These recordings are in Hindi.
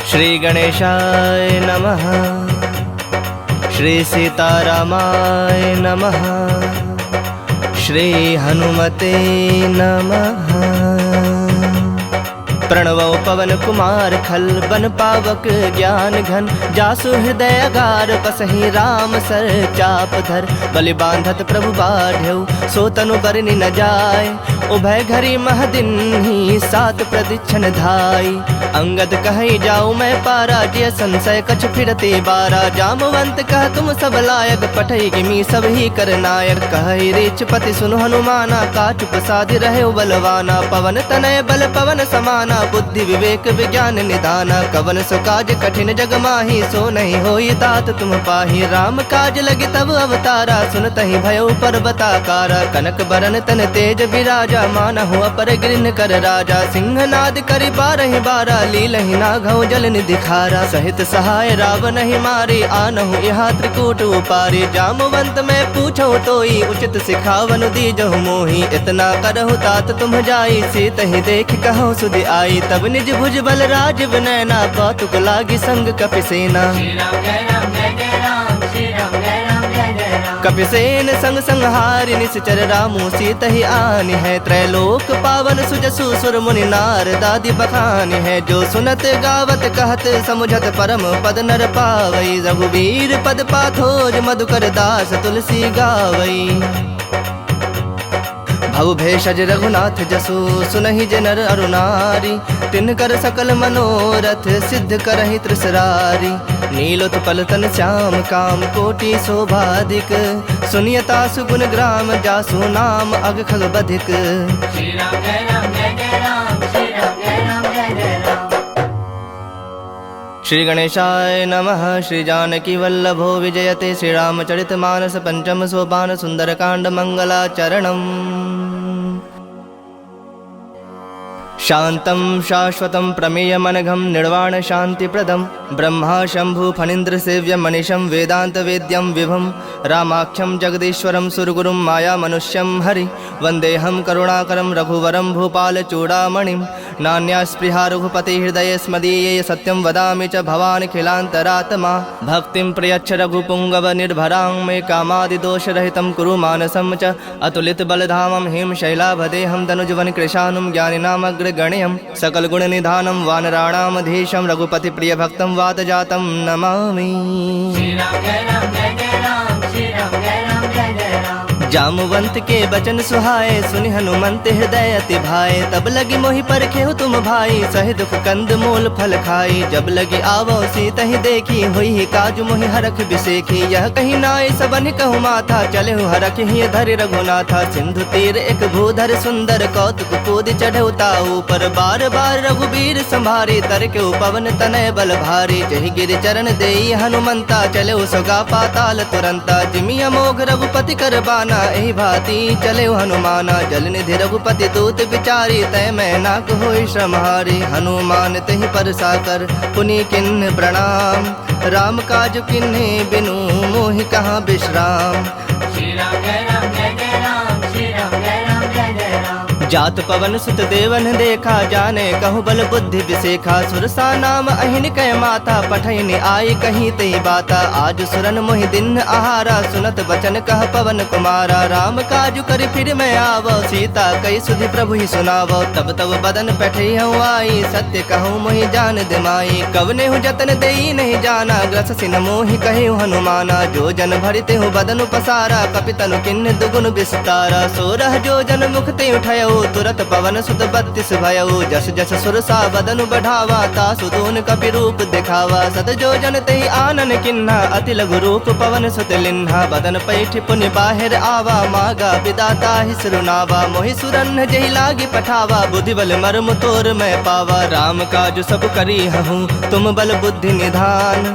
श्री गणेशाय नमः। श्री सीतारामाय नमः। श्री हनुमते नमः। प्रणवो पवन कुमार खल बन पावक ज्ञान घन जासु हृदय अगार बसहि राम सर चाप धर बलि बांधत प्रभु बाढ़ऊ सो तनु बरनि न जाय उभय घरी महदिन ही सात प्रदीक्षण धाई अंगद कहि जाऊँ मैं पारा जिय संशय कछ फिरते बारा जामवंत कह तुम सब लायक पठई गिमी सब ही कर नायक कहि रीच पति सुनु हनुमाना काचु प्रसादि रहे बलवाना पवन तनय बल पवन समाना बुद्धि विवेक विज्ञान निदाना कवन सो काज कठिन जग माही सो नहीं होई तात तुम पाही राम काज लगे तब अवतारा सुनतहि भयो पर्वताकारा कनक बरन तन तेज विराजा मानहु अपर गिरिन कर राजा सिंहनाद करि बारहि बारा लीलहि नाघौ जल निधि खारा सहित सहाय रावण ही मारे आनहु यहाँ त्रिकूट उपारे जामवंत मैं पूछो तोई उचित सिखावन दीजहु मोही इतना करहु तात तुम जाई सीत ही देख कहो सुधि आई तब निज भुज बल राज विनयना कौतुक लागी संग कपिसेना कपिसेन संग संहारि निश्चर रामु सीत ही आनि है त्रैलोक पावन सुजसु सुर मुनि नार दादी बखानि है जो सुनत गावत कहत समुझत परम पद नर पावई रघुवीर पद पाथोज मधुकर दास तुलसी गावई भव भेषज रघुनाथ जसु सुनहि जनर अरुनारी तिनकर सकल मनोरथ सिद्ध करहि त्रिसरारी नीलोत्पल तन श्याम काम कोटि शोभाधिक सुनियता सुगुण ग्राम जासु नाम अग खग बधिक। श्री राम जय राम जय जय राम श्री राम जय राम जय जय राम। श्री गणेशाय नमः। श्री जानकी वल्लभो विजयते श्री रामचरित मानस पंचम सोपान सुंदरकांड मंगलाचरणम्। शांतं शाश्वतं प्रमेयमनघं निर्वाण शांतिप्रदं ब्रह्मा शंभु फणीन्द्र सेव्य मनीषं वेदांत वेद्यं विभुं रामाख्यं जगदीश्वरं सुरगुरुं माया मनुष्यं हरि वंदेहं करुणाकरं रघुवरं भूपाल चूड़ामणिं नान्या स्पृहा रघुपति हृदये स्मदीये सत्यं वदामि च भवानिखिलान्तरात्मा भक्तिं प्रयच्छ रघुपुंगव निर्भरां मे कामादिदोषरहितं कुरु मानसं च अतुलित बलधामं हिम शैलाभदेहं तनुजवन कृशानुं ज्ञानिनामग्रगण्यं सकल गुण निधानं वानराणामधीशं रघुपति प्रिय भक्तं वातजातं नमामि। श्री राम जय राम जय जय राम श्री राम जय राम जय जय राम। जामवंत के बचन सुहाए सुनि हनुमंत हृदय अति भाए तब लगी मोहि परखेहु तुम भाई सहि दुख कंद मूल फल खाई जब लगी आवो सीत ही देखी हुई ही काजु मोहि हरख बिसेखी यह कहीं नाय सबन कहु माथा चले हरख ही धरि रघुनाथा सिंधु तीर एक भूधर सुंदर कौतुक कूद चढ़ऊ ताऊ पर बार बार रघुबीर संभारी तर के पवन तनय बल भारी जहि गिर चरण देई हनुमंता चले सोगा पाताल तुरंता जिमि अमोघ रघुपति कर बाना एहि भांति चले हनुमाना जल निधि रघुपति दूत विचारी तय मैं नाक होई श्रमहारी हनुमान तहि पर साकर पुनि किन्ह प्रणाम राम काज किन्हे बिनु मोहि कहाँ विश्राम। श्री राम जय राम जय जय राम श्री राम जय राम जय जय राम। जात पवन सुत देवन देखा जाने कहु बल बुद्धि विसेखा सुरसा नाम अहिन कै माता पठैन आई कहीं तई बाता आज सुरन मोहि दिन आहारा सुनत बचन कह पवन कुमारा राम काजु कर फिर मैं आवो सीता कई सुधि प्रभु ही सुनावो तब तब बदन पैठई हूँ आई सत्य कहूँ मोहि जान दिमाई कवने हूँ जतन देई नहीं जाना ग्रस सिन मोहि कहे हनुमाना जो जन भरिते हूँ बदन पसारा कपितनु किन्न दुगुन विस्तारा सोरह जो जन मुखते उठयो तुरत पवन सुत 32 भयऊ जस जस सुरसा बदनु बढ़ावा तासु दून कपि रूप दिखावा सत जो जन तहि आनन किन्हा अति लघु रूप पवन सुत लिन्हा बदन पैठ पुनि बाहिर आवा मागा विदाता ही सुनावा मोहि सुरन जहि लागी पठावा बुद्धि बल मर्म तोर मैं पावा राम काज सब करी हूँ तुम बल बुद्धि निधान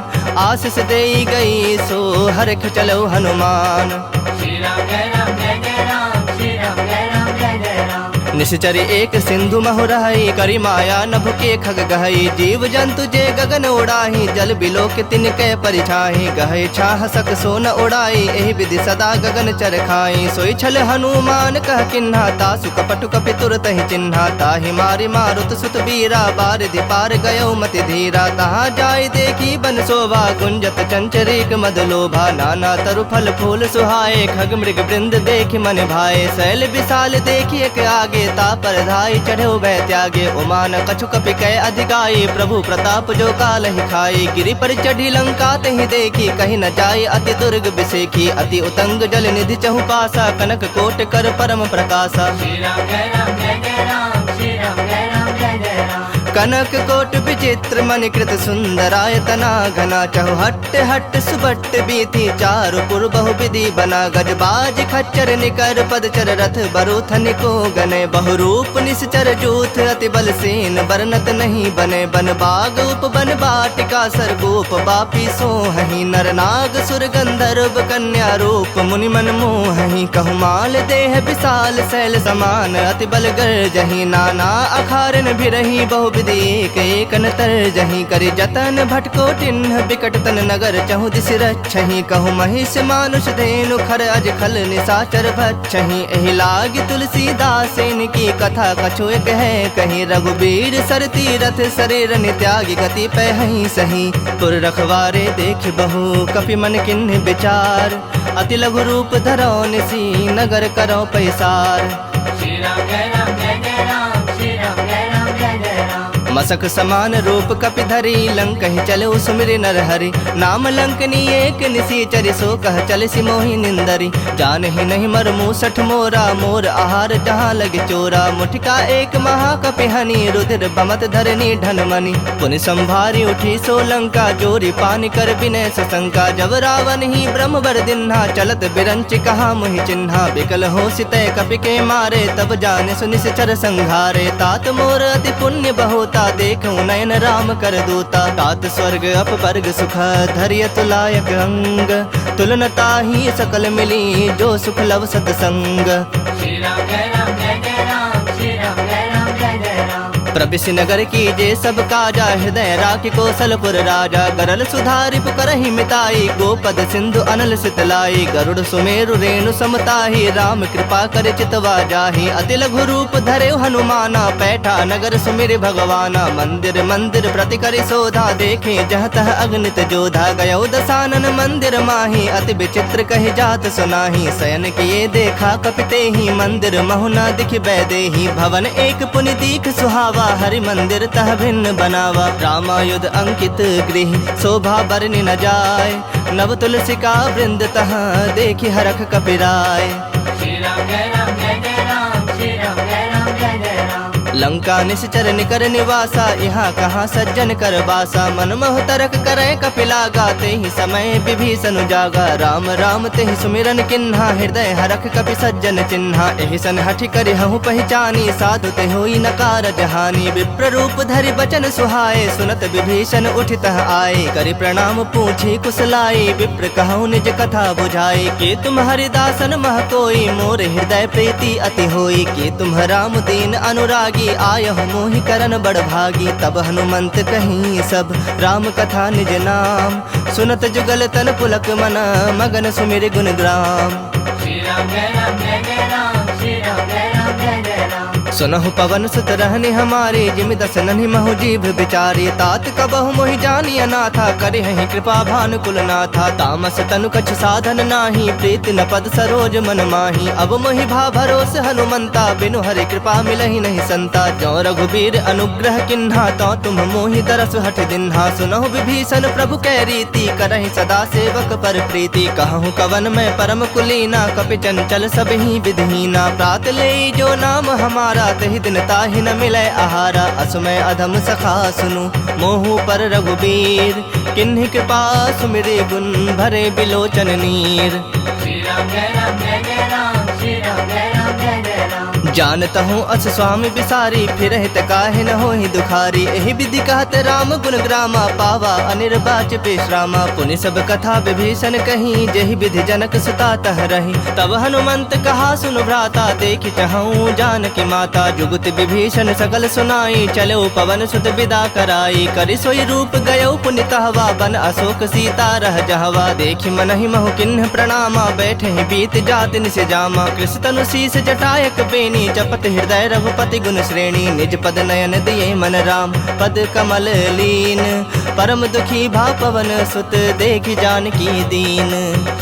आशीष देई गई सो हरख चलो हनुमान। श्री राम जय राम जय जय राम श्री राम जय राम जय जय राम। निश्चर एक सिंधु महु रही, करी माया नभ के खग गहई। जीव जंतु जे गगन उड़ाही, जल बिलो के तिनके परिछाही। गहे छाह सक सोन उड़ाई, एहि विधि सदा गगन चर खाई। सोई छल हनुमान कह किन्हा, तासु कपटु कपि तुरत ही चिन्हा। ताहि मारि मारुत सुत बीरा, बारिधि पार गयो मति धीरा। तहाँ जाय देखी बन शोभा, गुंजत चंचरीक मद लोभा। नाना तरु फल फूल सुहाए, खग मृग वृंद देखि मन भाए। शैल विशाल देखि एक आगे, तापर धाई चढ़ो भय त्यागे। उमान कछु कपि कै अधिकाई, प्रभु प्रताप जो काल ही खाई। गिरि पर चढ़ी लंका तहि देखी, कहीं न जाय अति दुर्ग बिसेखी। अति उतंग जल निधि चहु पासा, कनक कोट कर परम प्रकाशा। श्री राम जय राम जय जय राम, श्री राम जय राम जय जय राम। कनक कोट विचित्र मणिकृत सुंदरायतना घना। चहु हट्ट हट्ट सुबट्ट बीथी, चारु पुर बहु विधि बना। गजबाज खच्चर निकर पदचर, रथ बरूथन को गने। बहुरूप निश्चर जूथ, अति बल सेन बरनत नहीं बने। बन बाग उप बन बाटिका, सरगोप बापी सोहहि। नर नाग सुर गंधर्व कन्या रूप, मुनि मन मोहहि। कहु माल देह विशाल शैल समान, अति बल गर्जहि। नाना अखारन भिरहि, बहु विधि एक एक नतर जहीं। करि जतन भटको टिन्ह, बिकट तन नगर चहु दिस रक्षहि। कहु महिष मानुष धेनु, खर अज खल निशाचर भक्षहि। एहि लागी तुलसीदासेन की कथा, कछु एक है कहीं। रघुबीर सर तीरथ शरीर नित्यागी, गति पहहि सही। पुर रखवारे देख बहु, कपि मन किन्ह विचार। अति लघु रूप धरो निसी, नगर करो पैसार। श्री राम जय राम जय जय राम, श्री राम जय राम जय जय राम। मसक समान रूप कपि धरी, लंक ही चले सुमिरि नर हरि। नाम लंकनी एक निसीचरि, सो कह चल सी मोहि निंदरी। जान ही नहीं मर मूसठ मोरा, मोर आहार जहाँ लगे चोरा। मुठिका एक महाकपि हनि, रुधिर बमत धरनी ढनमनि। पुनि संभारी उठी सो लंका, जोरी पानी कर विनय सशंका। जब रावण ही ब्रह्म वर दिन्हा, चलत बिरंच कहा मुहि चिन्हा। बिकल हो सितय कपि के मारे, तब जाने सुनिश्चर संघारे। तात मोर अति पुण्य बहुता, देखूं नयन राम कर दूता। तात स्वर्ग अपवर्ग सुख, धरियत लायक अंग। तुलनता ही सकल मिली, जो सुख लव सतसंग। श्री राम जय राम जय जय राम, श्री राम जय राम जय जय राम। प्रविश नगर की जे सब काजा, हृदय राखि कौशलपुर राजा। गरल सुधारि पुकरहि मिताई, गोपद सिंधु अनल सितलाई। गरुड़ सुमेरु रेणु समताही, राम कृपा कर चितवा जाही। अति लघु रूप धरे हनुमाना, पैठा नगर सुमिर भगवाना। मंदिर मंदिर प्रति करि शोधा, देखे जह तह अगणित जोधा। गयो दसानन मंदिर माही, अति विचित्र कहि जात सुनाही। शयन किए देखा कपिते ही, मंदिर महुना दिख बैदेही। भवन एक पुनि दीख सुहावा, हरि मंदिर तह भिन्न बनावा। रामायुध अंकित गृह, शोभा बरनि न जाय। नव तुलसी का वृंद, तह देखि हरख कपिराय। श्री राम जय राम जय जय राम, श्री राम जय राम जय जय राम। लंका निश्चर निकर निवासा, यहाँ कहाँ सज्जन कर बासा। मन मोह तरक करे कपिलागा, ते ही समय विभीषण जागा। राम राम ते ही सुमिरन किन्हा, हृदय हरख कपि सज्जन चिन्हा। एहि सन हठि करि हहु पहचानी, साधु ते होई न कारज हानि। विप्र रूप धरि बचन सुहाए, सुनत विभीषण उठितः आए। करि प्रणाम पूछी कुशलाई, विप्र कहु निज कथा बुझाई। के तुम हरिदासन मह कोई, मोर हृदय प्रीति अति होई। के तुम राम दीन अनुरागी, आयहु मोहि करन बड़ भागी। तब हनुमंत कहीं सब, राम कथा निज नाम। सुनत जुगल तन पुलक मना, मगन सुमिर गुण ग्राम। श्री राम जय राम जय जय राम, श्री राम जय राम जय जय राम। सुनहु पवन सुत रहनि हमारे, जिमि दस नन्हि महु जीभ बिचारी। तात कबहु मोहि जानी अनाथा, करिहहि कृपा भानुकुल नाथा। तामस तनु कछ साधन नाही, प्रीति न पद सरोज मन माही। अब मोहि भा भरोस हनुमंता, बिनु हरि कृपा मिलहि नहीं संता। जो रघुबीर अनुग्रह किन्हा, तो तुम मोहि तरस हठ दिन्हा। सुनहु विभीषण प्रभु कै रीति, करहि सदा सेवक पर प्रीति। कहूँ कवन मैं परम कुलीना, कपि चंचल सब ही विधहीना। प्रात ले जो नाम हमारा, तहि दिन ताहि न मिलै आहारा। असमय अधम सखा सुनु, मोहु पर रघुबीर। किन्हि कृपा सुमिरि गुण, भरे बिलोचन नीर। श्री राम जय राम जय जय राम, श्री राम जय राम जय जय राम। जानता हूँ अस स्वामी बिसारी, फिर हित काहे न होहि दुखारी। एहि विधि कहत राम गुण ग्रामा, पावा अनिर्वाच पेशरामा। पुनि सब कथा विभीषण कही, जेहि विधि जनक सुता तह रही। तब हनुमंत कहा सुन भ्राता, देखि चहूँ जानकी माता। जुगुत विभीषण सकल सुनाई, चलो पवन सुत विदा कराई। करि सोई रूप गयो पुनि तहवा, बन अशोक सीता रह जहवा। देखि मनहि महु किन्ह प्रणामा, बैठे बीत जाति निस जामा। कृष तनु शीस जटायक बेनी, जपत हृदय रघुपति गुण श्रेणी। निज पद नयन दिए मन राम, पद कमल लीन। परम दुखी भा पवन सुत, देखि जानकी दीन।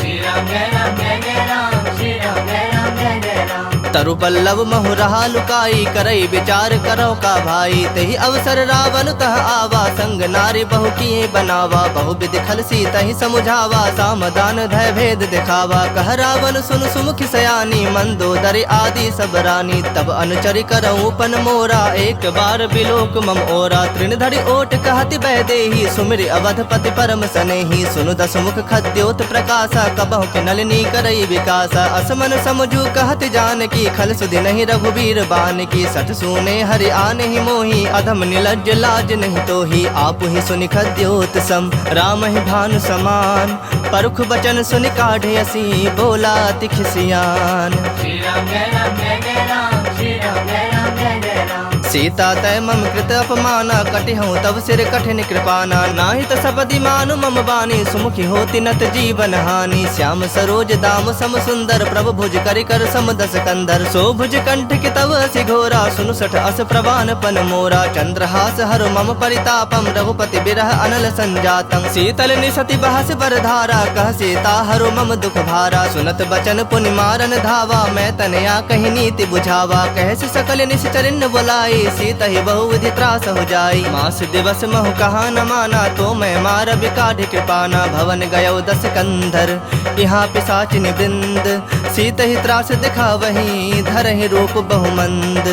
श्री राम जय राम जय जय राम, श्री राम जय राम जय जय राम। तरु पल्लव महु रहा लुकाई, करई विचार करो का भाई। तेहि अवसर रावण तह आवा, संग नारी बहु किए बनावा। बहु विधि खल सी तहि समुझावा, सामदान धय भेद दिखावा। कह रावण सुन सुमुखी सयानी, मंदोदरी आदि सब रानी। तब अनुचरि करऊँ पन मोरा, एक बार बिलोक मम ओरा। तृण धरि ओट कहति बह देहि, सुमिरि अवधपति परम सनेहि। सुनु दसमुख खद्योत प्रकाशा, कबहु के नलिनी करई विकासा। असमन समझू कहत जानकी, खल सुधि नहीं रघुबीर बान की। सठ सूने हरि आने ही मोही, अधम निलज्ज लाज नहीं तोही। आप ही सुनि खद्योत सम, राम ही भानु समान। परुख बचन सुनि काढ़े असी, बोला अति खिसियान। श्री राम जय राम जय जय राम, श्री राम जय राम जय जय राम। सीता तय मम कृत अपमाना, कटिहूँ तब सिर कठिन कृपाना। नाही त सपदि मानु मम बानी, सुमुखी होती नत जीवन हानि। श्याम सरोज दाम सम सुंदर, प्रभु भुज करि कर सम दस कंदर। सो भुज कंठ के तव असि घोरा, सुनु सठ अस प्रवान पन मोरा। चंद्रहास हर मम परितापम, रघुपति बिरह अनल संजातम। शीतल निसति बहस बर धारा, कह सीता हरो मम दुख भारा। सुनत बचन पुनि मारन धावा, मैं तनया कही नीति बुझावा। कहस सकल निश्चरिन बुलाई, सीता ही बहु विधि त्रास हो जाई। मास दिवस महु कहा न माना, तो मैं मार बिकाढ़ कृपाना। भवन गयो दस कंधर, यहाँ पिशाचिन वृंद। सीता ही त्रास दिखा वही, धरहि रूप बहुमंद।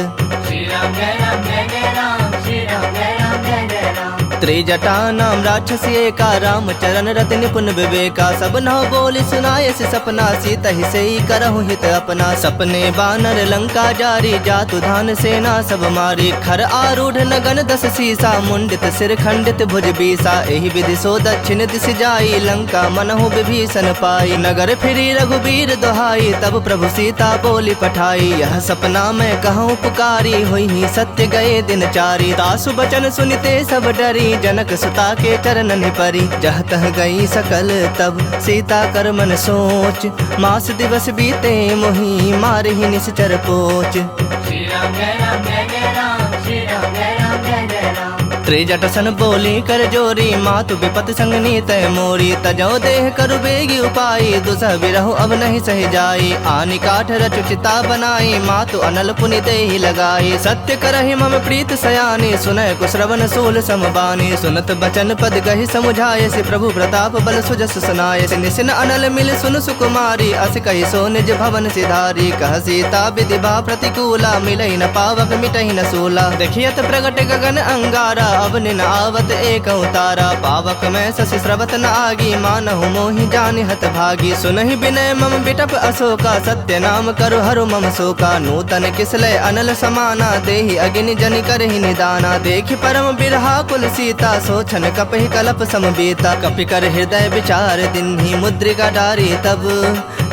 श्री राम जय राम जय जय राम, श्री राम जय राम जय जय राम। त्रिजटा नाम राक्षसी एका, राम चरण रति निपुण विवेका। सब नौ बोली सुनाय से सपना, सीता ही से ही करहु हित अपना। सपने बानर लंका जारी, जातु धान सेना सब मारी। खर आरूढ़ नगन दस सीसा, मुंडित सिर खंडित भुज बीसा। एहि विधि सो दक्षिण दिश जाई, लंका मनहु विभीषण पाई। नगर फिरी रघुबीर दोहाई, तब प्रभु सीता बोली पठाई। यह सपना मैं कहूँ पुकारी, हुई ही सत्य गए दिन चारी। तासु बचन सुनिते सब डरी, जनक सुता के चरणन परी। जह तह गई सकल तब, सीता कर मन सोच। मास दिवस बीते मोही, मारहि निश्चर पोच। श्री राम जय राम जय जय राम, श्री राम जय राम जय जय राम। त्रिजट सन बोली कर जोरी, मातु विपत संग नीत मोरी। तजो देह करु बेगी उपाई, दुसह बिरहु अब नहीं सह जाई। आनि काठ रचु चिता बनाई, मातु अनल पुनि देहि लगाई। सत्य करहि मम प्रीत सयानी, सुनय कुश्रवण सूल समबानी। सुनत बचन पद गहि समुझाय, से प्रभु प्रताप बल सुजस सुनाय। से निसिन अनल मिल सुन सुकुमारी, अस कहि सो निज भवन सिधारी। कह सीता विधि बा प्रतिकूला, मिलहि न पावक मिटहि न सूला। देखियत प्रगट गगन अंगारा, अब निन आवत एक उतारा। पावक में शशि स्रवत न आगी, मानहु मोहि जानि हत भागी। सुनहि विनय मम बिटप अशोका, सत्य नाम करु हरु मम शोका। नूतन किसलय अनल समाना, देहि अग्नि जनि करहि निदाना। देखि परम बिरहा कुल सीता, सोचन कपहि कलप समबीता। कपि कर हृदय विचार दिन्हि, मुद्रिका डारी तब।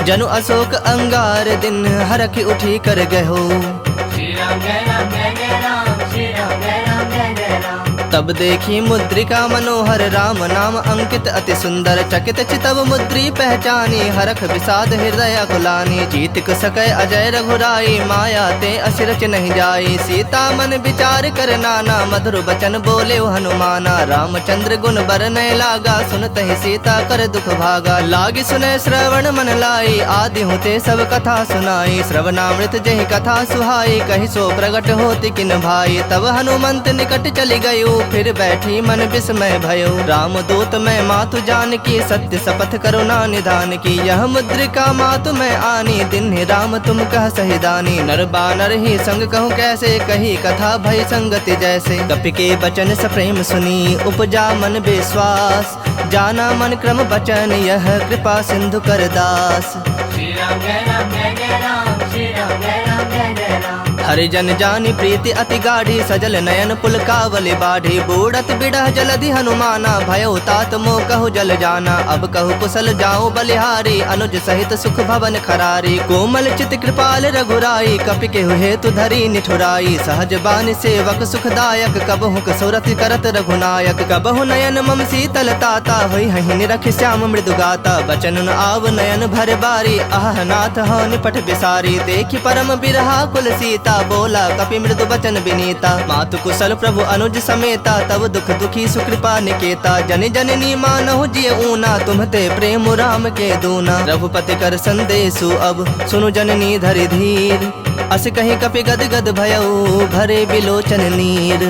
जनु अशोक अंगार दिन, हरखि उठी कर गहो। श्री राम जय राम जय जय राम, श्री राम जय राम जय जय राम। तब देखी मुद्रिका मनोहर, राम नाम अंकित अति सुंदर। चकित चितव मुद्री पहचानी, हरख विषाद हृदय अकुलानी। जीत सकै अजय रघुराई, माया ते असिरच नहीं जाई। सीता मन विचार कर नाना, मधुर बचन बोले हनुमाना। रामचंद्र गुण बरनय लागा, सुनत ही सीता कर दुख भागा। लागी सुनय श्रवण मन लाई, आदि होते सब कथा सुनाई। श्रवणामृत जहि कथा सुहाई, कहि सो प्रगट होति किन भाई। तब हनुमंत निकट चली गयो, फिर बैठी मन विस्मय भयो। राम दूत मैं मातु जानकी, सत्य शपथ करुणा निधान की। यह मुद्रिका मातु मैं आनी, दिन राम तुम कह सहिदानी। नर बानर ही संग कहूँ कैसे, कही कथा भय संगति जैसे। कपि के बचन सप्रेम सुनी, उपजा मन विश्वास। जाना मन क्रम बचन, यह कृपा सिंधु कर दास। श्री राम जय राम जय जय राम, श्री राम जय राम जय जय राम। हरिजन जानी प्रीति अति गाढ़ी सजल नयन पुलकावली बाढ़ी बूढ़त बिड़ह जलधि हनुमाना भयो तात मोह कहु जल जाना अब कहु कुशल जाऊं बलिहारी अनुज सहित सुख भवन खरारी कोमल चित कृपाल रघुराई कपि के हेतु धरी निठुराई सहज बानी सेवक सुखदायक कबहु कसुरत करत रघुनायक कबहु नयन मम शीतल ताता होई हहि निरख श्याम मृदु गाता बचन न आव नयन भर बारी आह नाथ हो निपट बिसारी देखि परम बिरहा कुल सीता बोला कपि मृदु बचन विनीता मातु कुशल प्रभु अनुज समेता तब दुख दुखी सुकृपा निकेता जन जननी मानहु जिय ऊना तुम्हते प्रेम राम के दूना रघुपति कर संदेशु अब सुनु जननी धरि धीर अस कहीं कपि गद गद भयउ भरे बिलोचन नीर।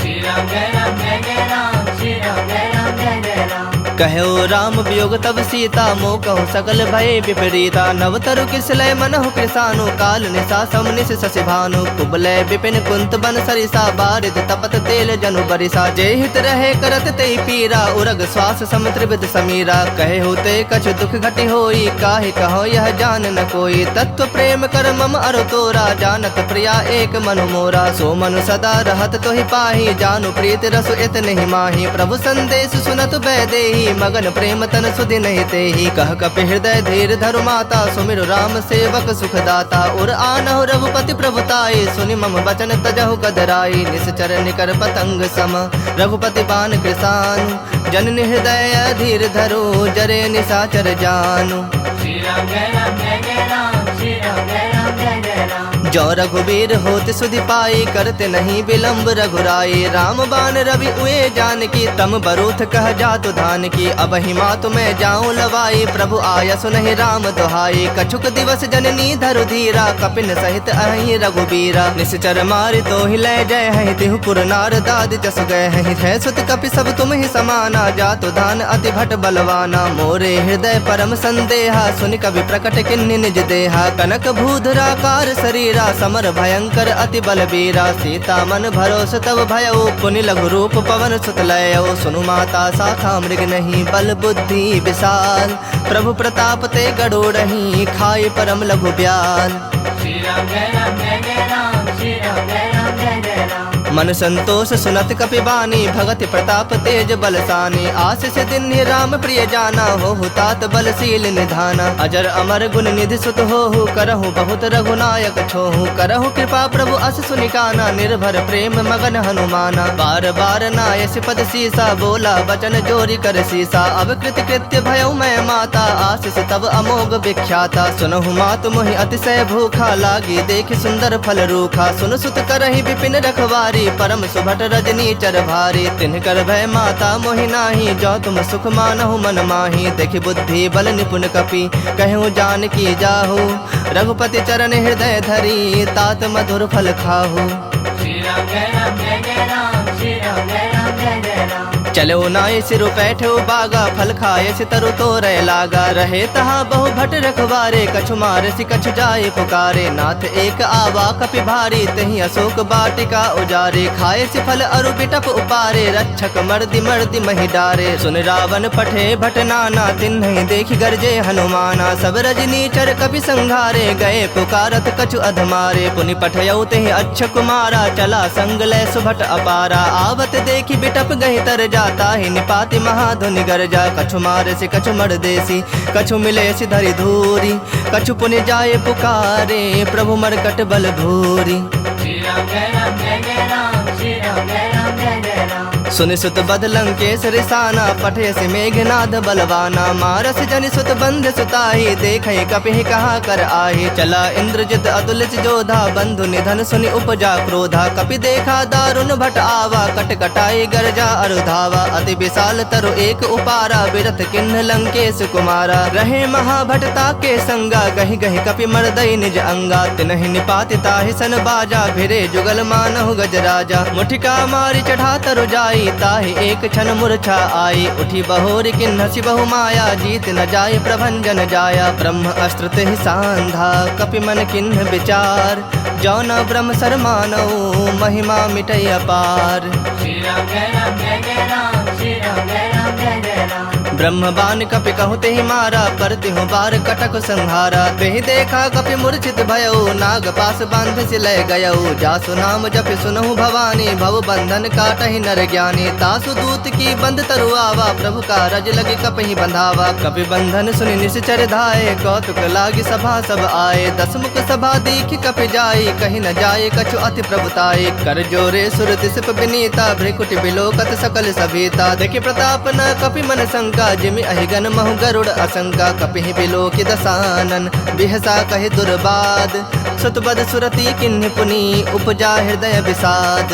श्री राम जय राम जय जय राम श्री राम जय राम जय जय राम कहो राम वियोग तब सीता मोह कहु सकल भय विपरीता नव तरु किसलय मनहु कृसानु काल निशा समनिस शशि भानु कुबलय विपिन कुंत बन सरिसा बारिद तपत तेल जनु बरिसा जय हित रहे करत ते पीरा उरग श्वास सम त्रिविध समीरा कहे होते कछ दुख घटि होई काहे कहो यह जान न कोई तत्व प्रेम कर मम अरु तोरा जानत प्रिया एक मनु मोरा सो मनु सदा रहत तोहि पाही जानु प्रीत रसु इत नहीं माही प्रभु संदेश सुनत बैदेही मगन प्रेम तन सुधि नहीं तेहि कह कपि हृदय धीर धरु माता सुमिरु राम सेवक सुखदाता उर आनहु रघुपति प्रभुताई सुनि मम बचन तजहु कदराई निश्चर निकर पतंग सम रघुपति बान कृसानु जननि हृदय धीर धरो जरे निशाचर जानु। श्री राम जय राम जय जय राम श्री राम जय राम जय जय राम जो रघुबीर होत सुधि पाई करते नहीं विलम्ब रघुराई राम बान रवि उए जान की तम बरूथ कह जातु धान की अब हिमा तुम्हें जाऊं लवाई प्रभु आया सुनहि राम दुहाई कछुक दिवस जननी धरु धीरा कपिन सहित अहि रघुबीरा निश्चर मारि तो ही लय जय है तिहु पुर नार दाद जस गए है सुत कपि सब तुम ही समाना जातु धान अति भट बलवाना मोरे हृदय परम संदेहा सुनि कवि प्रकट किन्नि निज देहा कनक भूधराकार शरीरा समर भयंकर अति बलबीरा सीता मन भरोस तब भयउ पुनि लघु रूप पवन सुत लयउ सुनु माता शाखा मृग नहीं बल बुद्धि विशाल प्रभु प्रताप ते गड़ोड़हि खाई परम लघु ब्याल। श्री राम जय राम जय जय राम श्री राम जय राम जय जय राम मन संतोष सुनत कपि बानी भगति प्रताप तेज बलसानी आशीष दिन राम प्रिय जाना हो तात बलशील निधाना अजर अमर गुण निधि सुत हो करहु बहुत रघुनायक छोहु करहु कृपा प्रभु अस सुनिकाना निर्भर प्रेम मगन हनुमाना बार बार नायस पद सीसा बोला वचन जोरी कर सीसा अब कृत कृत्य भयउ मैं माता आशीष तब अमोघ विख्याता सुनहु मातु मोहि अतिशय भूखा लागी देखि सुंदर फल रूखा सुन सुत करहि विपिन रखवारी परम सुभट रजनी चर भारी तिन्ह कर भय माता मोहि नाही जो तुम सुख मानहु मन माही देखि बुद्धि बल निपुण कपि कहूँ जान की जाहु रघुपति चरण हृदय धरी तात मधुर फल खाहु। श्री राम जय राम जय जय राम श्री राम जय राम जय जय राम चलो नाय सिरु बैठो बागा फल खाए सितरु तो रह लागा रहे तहा बहु भट रखवारे कछु मार सि कछु जाए पुकारे नाथ एक आवा कपि भारी तही अशोक बाटिका उजारे खाए सि फल अरु बिटप उपारे रक्षक मर्दि मर्दि महि डारे सुन रावण पठे भट नाना तिन्हि देखि गरजे हनुमाना सब रजनी चर कपि संघारे गए पुकारत कछु अधमारे पुनि पठयउ तेहि अच्छ कुमारा चला संग लय सुभट अपारा आवत देखि बिटप गहि तर जाता ही निपाति महाधुनि गरजा कछु मारे से कछु मर देसी कछु मिले सि धरि धूरी कछु पुनि जाए पुकारे प्रभु मरकट बल भूरी। श्री राम जय राम जय जय राम श्री राम जय राम जय जय राम सुनि सुत बद लंकेश रिसाना पठे से मेघनाद बलवाना मारस जनि सुत बंध सुताही देखे कपि कहा कर आही चला इंद्रजित अतुलित जोधा बंधु निधन सुनि उपजा क्रोधा कपि देखा दारुण भट आवा कट कटाई गरजा अरुधावा अति विशाल तरु एक उपारा बिरथ किन्ह लंकेश कुमारा रहे महाभटता के संगा गहि गहि कपि मरदई निज अंगा तिनहि निपाति ताहि सन बाजा भिरे जुगल मानहु गजराजा मुठिका मारी चढ़ा तरु जाई ताहि एक क्षण मूर्छा आई उठी बहोरी किन्हसि बहु माया जीत न जाय प्रभंजन जाया ब्रह्म अस्त्र तेहि सांधा कपि मन किन्ह विचार जौन ब्रह्म सर मानऊ महिमा मिटय अपार। श्री राम जय राम जय जय राम श्री राम जय राम जय जय राम ब्रह्म बाण कपि कहते ही मारा, पर तिहु बार कटक संहारा। तेहि देखा कपि मूर्छित भयउ, नाग पास बांध सिलय गयउ। जासु नाम जपि सुनहु भवानी, भव बंधन काटहि नर ज्ञानी। तासु दूत की बंद तरुआवा, प्रभु का रज लगे कपहि बंधावा। कपि बंधन सुनि निश्चर धाये, कौतुक लागी सभा सब आए। दस मुख सभा दीख कपि जाई, कहीं न जाए कछु अति प्रभुताई। कर जोरे सुर दिसप विनीता, भ्रिकुटि बिलोकत सकल सभीता। देखि प्रताप न कपि मन शंका, जिमि अहिगन महु गरुड़ असंका। कपिहि बिलोकि दसानन, बिहसा कहि दुर्बाद। सुतबद सुरति किन्हि पुनि, उपजा हृदय विषाद।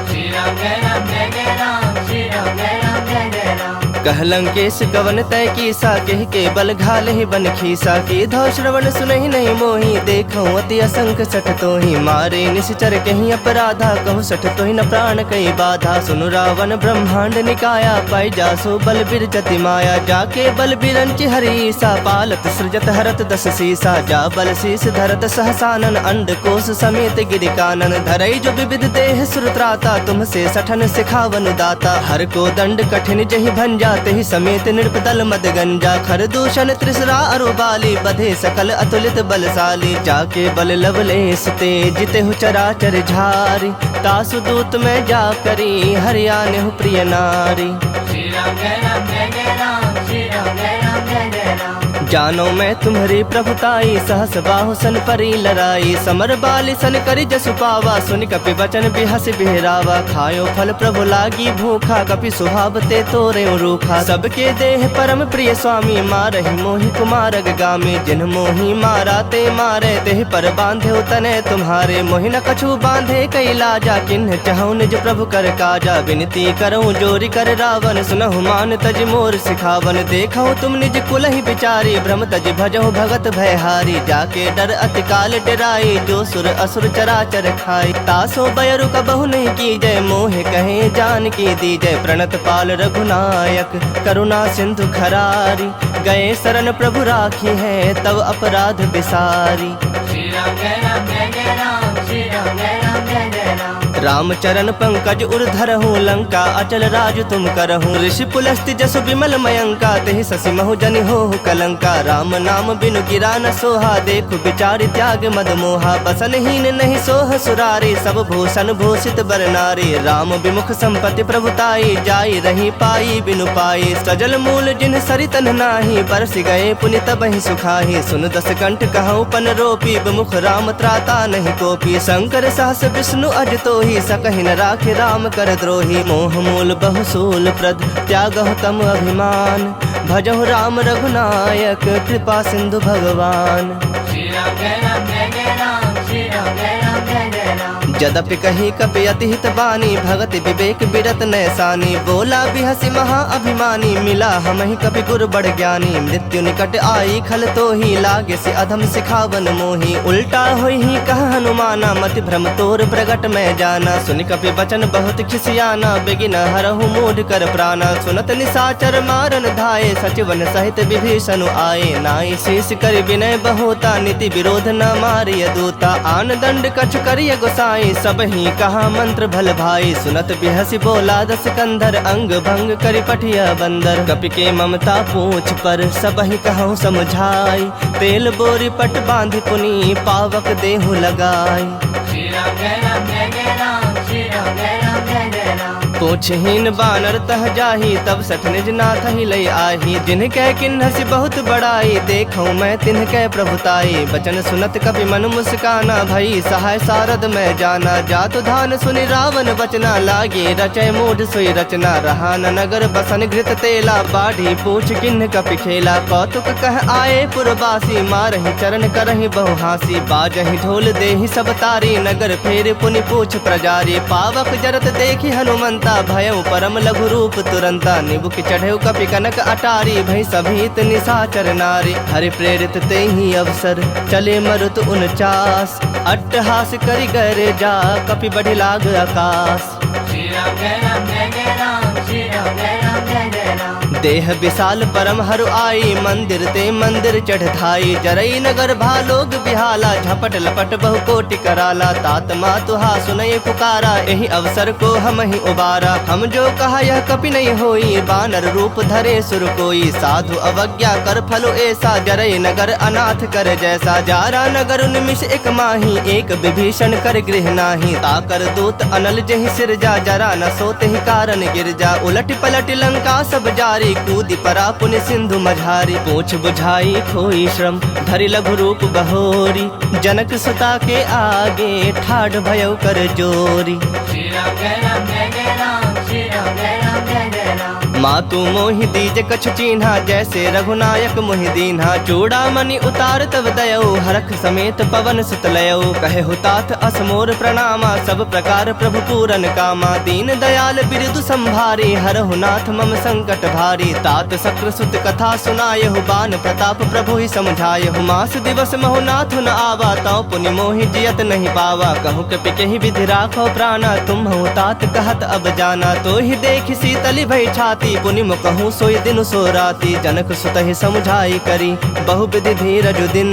श्री राम जय राम जय जय राम, श्री राम जय राम जय जय राम। कहलंकेश गवन तय कीसा, कह के बल घाल ही बन खीसा। की धौ श्रवण सुनहि नहीं मोही, देखऊं अति असंख सठ तोहि। मारे निश्चर कहीं अपराधा, कहु सठ तोहि न प्राण कई बाधा। सुनु रावण ब्रह्मांड निकाया, पाई जासो बल बिरजति माया। जाके बल बिरंचि हरीसा, पालत सृजत हरत दस सीसा। जा बल शीस धरत सहसानन, अंड कोश समेत गिरिकानन। धरई जो विविध देह सुरत्राता, तुमसे सठन सिखावन दाता। हर को दंड कठिन जहि भंजा, ही समेत नृपदल मद गंजा। खर दूषण त्रिसरा अरुबाली, बधे सकल अतुलित बलशाली। जाके बल लवलेस ते, जिते हु चराचर झारी। तासु दूत में जा करी, हरियाणु प्रिय नारी। श्री राम जय राम जय जय राम, श्री राम जय राम जय जय राम। जानो मैं तुम्हारी प्रभुताई, सहस बाहु सन परी लड़ाई। समर बाली सन करी जसु पावा, सुनि कपि वचन बिहस बिहरावा। खायो फल प्रभु लागी भूखा, कपि सुहावते तोरे रूखा। सबके देह परम प्रिय स्वामी, मारहि मोहि कुमारग गामी। जिन मोहि मारा ते मारे, तेहि पर बांधे तने तुम्हारे। मोहि न कछु बांधे कई लाजा, किन्ह चाहूं निज प्रभु कर काजा। विनती करऊं जोरी कर रावण, सुनहु मान तज मोर सिखावन। देखऊं तुम निज कुलहि बिचारी, भ्रम तज भजहु भगत भयहारी। जाके डर अति काल डराई, जो सुर असुर चराचर खाई। तासो बयरु कबहु नहीं कीजय, मोहे कहे जान की दीजय। प्रणत पाल रघुनायक, करुणा सिंधु खरारी। गए शरण प्रभु राखी है, तब अपराध बिसारी। श्री राम जय राम जय जय राम, श्री राम जय राम जय जय राम। राम चरण पंकज उर्धरहु, लंका अचल राज तुम करहु। ऋषि पुलस्ति जसु विमल मयंका, तेहि ससि महु जनि होहु कलंका। राम नाम बिनु गिरा न सोहा, देखु बिचारि त्याग मद मोहा। बसनहीन नहीं सोह सुरारी, सब भूषण भूषित बर नारी। राम विमुख संपत्ति प्रभुताई, जाई रही पाई बिनु पाई। सजल मूल जिन सरितन नाही, बरस गए पुनि तबहि सुखाही। सुन दस कंठ कहूँ पन रोपी, विमुख राम त्राता नहीं कोपी। शंकर सहस विष्णु अज तोहि, सकहि न राखे राम कर द्रोही। मोह मूल बहुसूल प्रद, त्यागहु तम अभिमान। भजहु राम रघुनायक, कृपा सिंधु भगवान। श्री राम जय राम जय जय राम, श्री राम जय राम जय जय राम। जदपि कही कपि अति हित बानी, भगति विवेक बिरत नैसानी। बोला बिहसि महा अभिमानी, मिला हमहि कपि गुर बड़ ज्ञानी। मृत्यु निकट आई खल तोहि, लागे से अधम सिखावन मोहि। उल्टा होई ही कह हनुमाना, मति भ्रम तोर प्रगट में जाना। सुनि कपि वचन बहुत खिसियाना, बेगिन हरहु मूढ़ कर प्राणा। सुनत निशाचर मारन धाये, सचिवन सहित विभीषण आए। नाई शेष कर विनय बहुता, नीति विरोध न मारिय दूता। आन दंड कछ करिय गोसाई, सब ही कहा मंत्र भल भाई। सुनत बिहसि बोला दस कंधर, अंग भंग करि पठिया बंदर। कपि के ममता पूछ पर, सब ही कहूँ समझाई। तेल बोरी पट बांधि पुनि, पावक देहु लगाई। श्री राम जय राम जय जय राम, श्री राम जय राम जय जय राम। पूछहीन बानर तह जाही, तब सठ निज नाथ ही लई आही। जिनकै किन्हसि बहुत बड़ाई, देखऊं मैं तिनकै प्रभुताई। बचन सुनत कपि मन मुस्काना, भई सहाय सारद में जाना। जातु धान सुनि रावण बचना, लागे रचय मूढ़ सोई रचना। रहा न नगर बसन घृत तेला, बाढ़ी पूछ किन्ह कपि खेला। कौतुक कह आए पुरवासी, मारहि चरण करहि बहु हासी। बाजहि ढोल देहि सब तारी, नगर फेर पुनि पूछ प्रजारी। पावक जरत देखि हनुमंता, भयउ परम लघु रूप तुरंता। निबुक चढ़ेउ कपि कनक अटारी, भई सभीत निशाचर नारी। हरि प्रेरित तेहि अवसर, चले मरुत 49। अट्टहास करि गरे जा, कपि बढ़ि लाग आकाश। श्री राम जय राम जय जय राम, श्री राम जय राम जय जय राम। देह विशाल परम हरु आई, मंदिर ते मंदिर चढ़ धाई। जरई नगर भालोग बिहाला, झपट लपट बहु कोटि कराला। तात मातुहा सुनय पुकारा, यही अवसर को हम ही उबारा। हम जो कहा यह कपि नहीं होई, बानर रूप धरे सुर कोई। साधु अवज्ञा कर फलो ऐसा, जरई नगर अनाथ कर जैसा। जारा नगर निमिष एक माही, एक विभीषण कर गृह नाही। ताकर दूत अनल जहि सिरजा, जरा न सोते ही कारण गिरजा। उलट पलट लंका सब जारी, कूदी परा पुण्य सिंधु मझारी। पूछ बुझाई खोई श्रम, धरि लघु रूप बहोरी। जनक सुता के आगे, ठाढ़ भयउ कर जोरी। श्री राम जय राम जय जय राम, श्री राम जय राम जय जय राम। मातु मोहि दीज कछु चीन्हा, जैसे रघुनायक मोहि दीन्हा। चूड़ामणि उतार तब दयऊ, हरख समेत पवन सुत लयऊ। कहे हुतात असमोर प्रणामा, सब प्रकार प्रभु पूरन कामा। दीन दयाल बिरदु संभारी, हरहु नाथ मम संकट भारी। तात शक्र सुत कथा सुनायहु, बान प्रताप प्रभु ही समझायहु। मास दिवस महु नाथ न आवा, तौ पुनि मोहि जियत नहीं पावा। कहूँ कपि केहि विधि राखो प्राणा, तुम हूँ तात कहत अब जाना। तो ही देख शीतली भई छाती, पुनि मुकहूँ सोई दिन सो राती। जनक सुतहि समुझाई करी, बहु विधि धीरज दिन।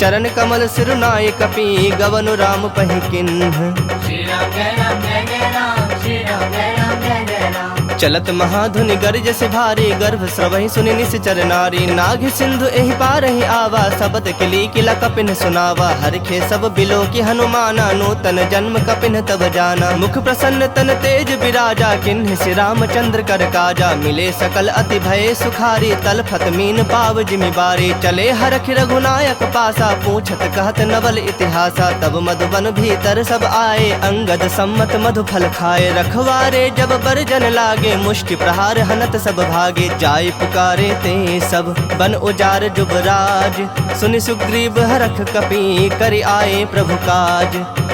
चरण कमल सिरुनाय कपि, गवनु राम पहि किन्ह। श्री राम जय राम जय जय राम, श्री राम जय राम जय जय राम। चलत महाधुनि गर्ज से भारी, गर्भ स्रवहि सुनि निश्चर नारी। नाग सिंधु एहि पारहि आवा, सबद किली किला कपिन सुनावा। हरखे सब बिलो की हनुमाना, नूतन जन्म कपिन तब जाना। मुख प्रसन्न तन तेज विराजा, किन्ह श्री रामचंद्र कर काजा। मिले सकल अति भय सुखारी, तलफत मीन पाव जिमि बारी। चले हरख रघुनायक पासा, पूछत कहत नवल इतिहासा। तब मधुबन भीतर सब आए, अंगद सम्मत मधु फल खाए। रखवारे जब बरजन लागे, मुष्टि प्रहार हनत सब भागे। जाय पुकारे ते सब, बन उजार जुबराज। सुनि सुग्रीव हरख कपि, करि आए प्रभु काज।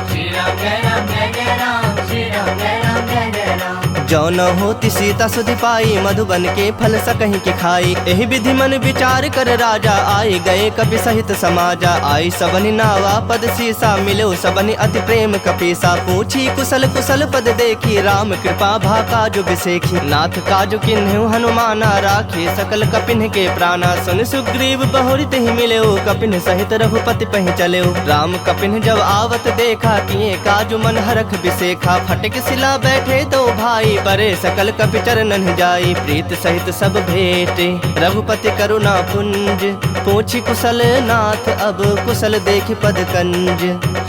श्री राम जय राम जय जय राम, श्री राम जय राम जय जय राम। जो न होती सीता सुधि पाई, मधुबन के फल सकहीं के खाई। एहि विधि मन विचार कर राजा, आए गए कपि सहित समाजा। आई सबनि नावा पद सीसा, मिलो सबनि अति प्रेम कपीसा। पूछी कुशल कुशल पद देखी, राम कृपा भा काजु बिसेखी। नाथ काजु किन्हु हनुमाना, राखे सकल कपिन के प्राणा। सुन सुग्रीव बहुरित ही मिलेऊ, कपिन सहित रघुपति पहि चलेऊ। राम कपिन जब आवत देखा, किए काजु मन हरख बिसेखा। फटक सिला बैठे दो भाई, परे सकल कपि चरणन जाई। प्रीत सहित सब भेटे, रघुपति करुणा पुंज। पूछी कुशल नाथ अब, कुशल देखि पद कंज।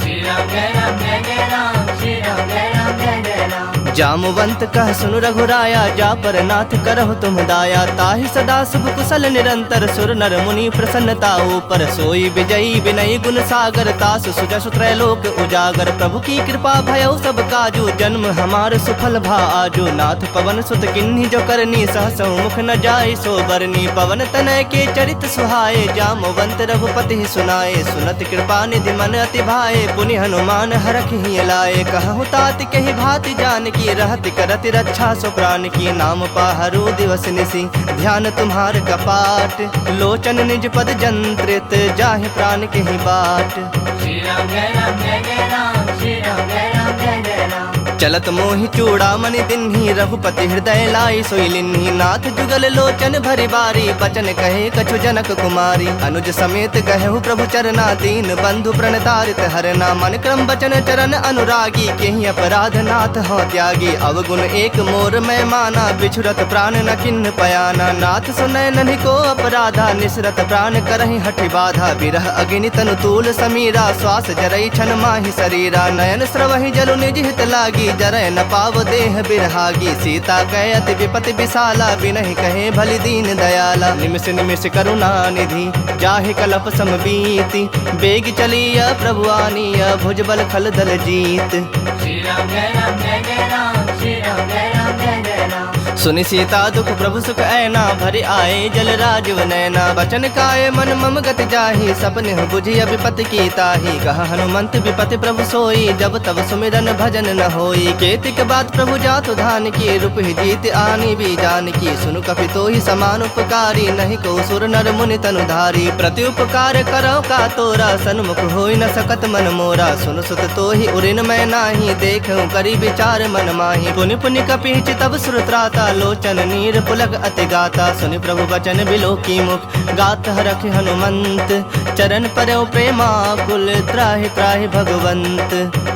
श्री राम जय राम जय जय राम, श्री राम जय राम जय जय राम। जामवंत कह सुनु रघुराया, जा पर नाथ करहु तुम दाया। ताहि सदा शुभ कुशल निरंतर, सुर नर मुनि प्रसन्नता ऊपर। सोई विजयी विनयी गुण सागर, तास सुजसु त्रैलोक उजागर। प्रभु की कृपा भयउ सब काजू, जन्म हमार सुफल भा आजू। नाथ पवन सुत किन्ही जो करनी, सहसौ मुख न जाय सो बरनी। पवन तनय के चरित सुहाए, जामवंत रघुपति ही सुनाए। सुनत कृपा निधि मन अति भाए, पुनि हनुमान हरख ही लाए। कहु तात कहि भाति जानकी, रहति करति रक्षा सो प्राण की। नाम पाहरु दिवस निसी, ध्यान तुम्हार कपाट। लोचन निज पद जंत्रित, जाहि प्राण के ही बाट। श्री राम जय राम जय जय राम, श्री राम जय राम जय जय राम। चलत मोहि चूड़ामणि दिन्ही, रघुपति हृदय लाई सोई लिन्ही। नाथ जुगल लोचन भरि बारी, बचन कहे कछु जनक कुमारी। अनुज समेत कहु प्रभु चरना, दीन बंधु प्रणतारित हरना। मन क्रम बचन चरण अनुरागी, केहि अपराध नाथ हो त्यागी। अवगुण एक मोर मैं माना, बिछुरत प्राण न किन्ह पयाना। नाथ सुनय नन्हि को अपराधा, निसरत प्राण करहि हठि बाधा। बिरह अग्नि तनु तूल समीरा, श्वास जरई छन माहि शरीरा। नयन स्रवहि जलु निज हित लागी, जरय न पाव देह बिरहागी। सीता कहे अति विपति विशाला, बिनहि कहे भलि दीन दयाला। निमिष निमिष करुणा निधि, जाहि कलप समबीति। बेग चलिया प्रभु आनिया, भुजबल खल दल जीत। श्री राम जय राम जय जय राम, श्री राम जय राम जय जय राम। सुनि सीता दुख प्रभु सुख ऐना, भरि आए जल राजीव नैना। बचन काय मन मम गति जाहि, सपने बुझि विपति की ताहि। कहा हनुमंत विपति प्रभु सोई, जब तब सुमिरन भजन न होई। केतिक बात प्रभु जातु धान की, रूप ही जीत आनी भी जान की। सुनु कपि तोहि समान उपकारी, नहीं को सुर नर मुनि तनु धारी। प्रति उपकार करो का तोरा, सन्मुख होई न सकत मन मोरा। सुन सुत तोहि उरिन मैं नाही, देखूं करी विचार मन माही। पुनि पुनि कपि तब सुर त्राता, लोचन नीर पुलक अति गाता। सुनि प्रभु बचन बिलो की मुख गात हरख हनुमंत। चरण परयो प्रेमाकुल त्राहि त्राहि भगवंत।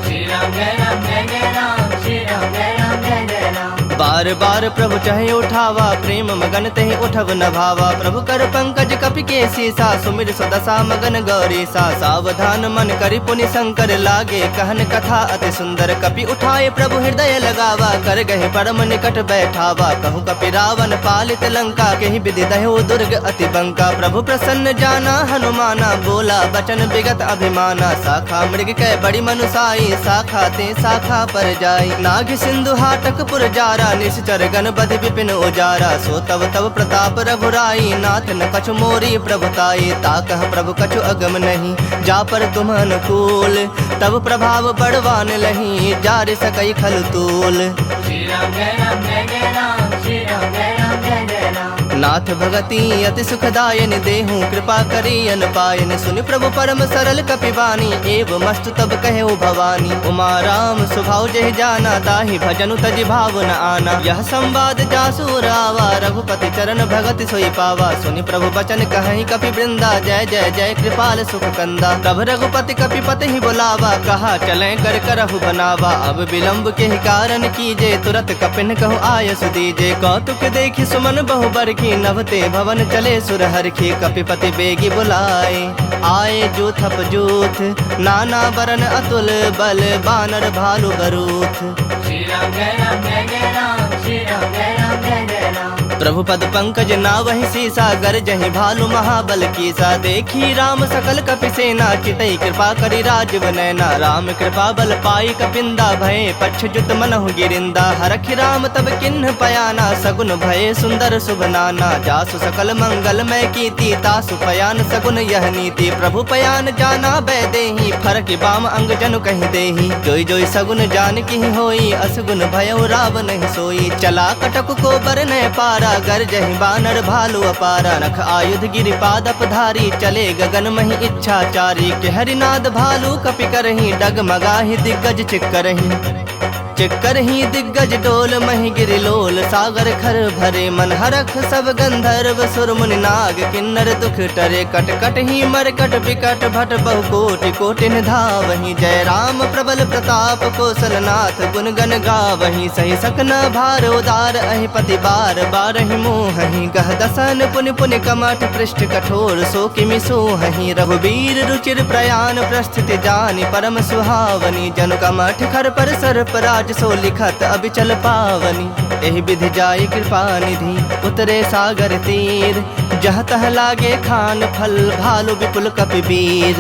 श्री राम जय राम जय जय राम, श्री राम जय राम जय जय राम। बार बार प्रभु चाहे उठावा, प्रेम मगन तहि उठब न भावा। प्रभु कर पंकज कपि के सीसा, सुमिर सुदशा मगन गौरी सा। सावधान मन करि पुनि शंकर लागे, कहन कथा अति सुंदर। कपि उठाए प्रभु हृदय लगावा, कर गहे परम निकट बैठावा। कहूँ कपि रावण पालित लंका, केहि विधि दह्यो दुर्ग अति बंका। प्रभु प्रसन्न जाना हनुमाना, बोला बचन विगत अभिमाना। शाखा मृग कै बड़ी मनुसाई, शाखा ते शाखा पर जाई। नाग सिंधु हाटक पुर जारा, निश्चर गण बधि विपिन उजारा। सो तब तब प्रताप रघुराई, नाथ न कछु मोरी प्रभुताई। ताकह प्रभु कछु अगम नहीं, जा पर तुम अनुकूल। तब प्रभाव बड़वान लही, जार सकई खल तूल। श्री राम जय राम जय जय राम, श्री राम जय राम जय जय राम। नाथ भगति अति सुखदायन, देहूँ कृपा करी अन पायन। सुनि प्रभु परम सरल कपिवानी, एव मस्तु तब कहेउ भवानी। उमा राम स्वभाव जहि जाना, ताहि भजनु तजि भाव न आना। यह संवाद जासु रावा, रघुपति चरण भगति सोई पावा। सुनि प्रभु बचन कहि कपि वृंदा, जय जय जय कृपाल सुख कंदा। तब रघुपति कपिपति ही बुलावा, कहा चले कर करहु बनावा। अब विलंब के ही कारण कीजे, तुरत कपिन कहु आयस दीजे। कौतुक देखि सुमन बहु बरखी, नभते भवन चले सुरहरखी। कपिपति बेगी बुलाए, आए जूथप जूथ। नाना बरन अतुल बल, बानर भालु बरूथ। श्री राम जय राम जय जय राम, श्री राम जय राम जय जय राम। प्रभु पद पंकज नावहि सीसा, गर जहि भालु महाबल कीसा। देखी राम सकल कपि सेना, चितई कृपा करि राजीव नैना। राम कृपा बल पाई कपिंदा, भये पक्ष जुत मनहु गिरिंदा। हरखि राम तब किन्ह पयाना, सगुन भये सुंदर शुभ नाना। जासु सकल मंगल मय कीर्ति, तासु पयान सगुन यह नीति। प्रभु पयान जाना बैदेही, फरक बाम अंग जनु कहि देही। जोई जोई सगुन जान की होई, असगुन भयउ राव नहीं सोई। चला कटक को बरनय पारा, गर जहि बानर भालु अपारा। नख आयुध गिरिपाद अपधारी, चले गगन महि इच्छाचारी। के हरिनाद भालु कपि करही, डगमगाहि दिग्गज चिक्करही। चिक्कर ही दिग्गज डोल, महि गिरिलोल सागर खर भरे। मन हरख सब गंधर्व सुर मुनि नाग, किन्नर दुख टरे। कट कट ही मरकट विकट, भट बहु कोटि कोटि धावहि। जय राम प्रबल प्रताप, कौशलनाथ गुण गण गावहि। सही सकना भार उदार, अहि पति बार बारहि मोहहि। गह दसन पुनि पुनि कमठ, पृष्ठ कठोर सो किमि सोहहि। रघुबीर रुचिर प्रयाण, प्रस्थिति जानि परम सुहावनी। जनु कमठ खर पर सर्प राज, सो लिखत अबिचल पावनी। एहि विधि जाय कृपा निधि, उतरे सागर तीर। जह तह लागे खान फल, भालु विपुल कपि वीर।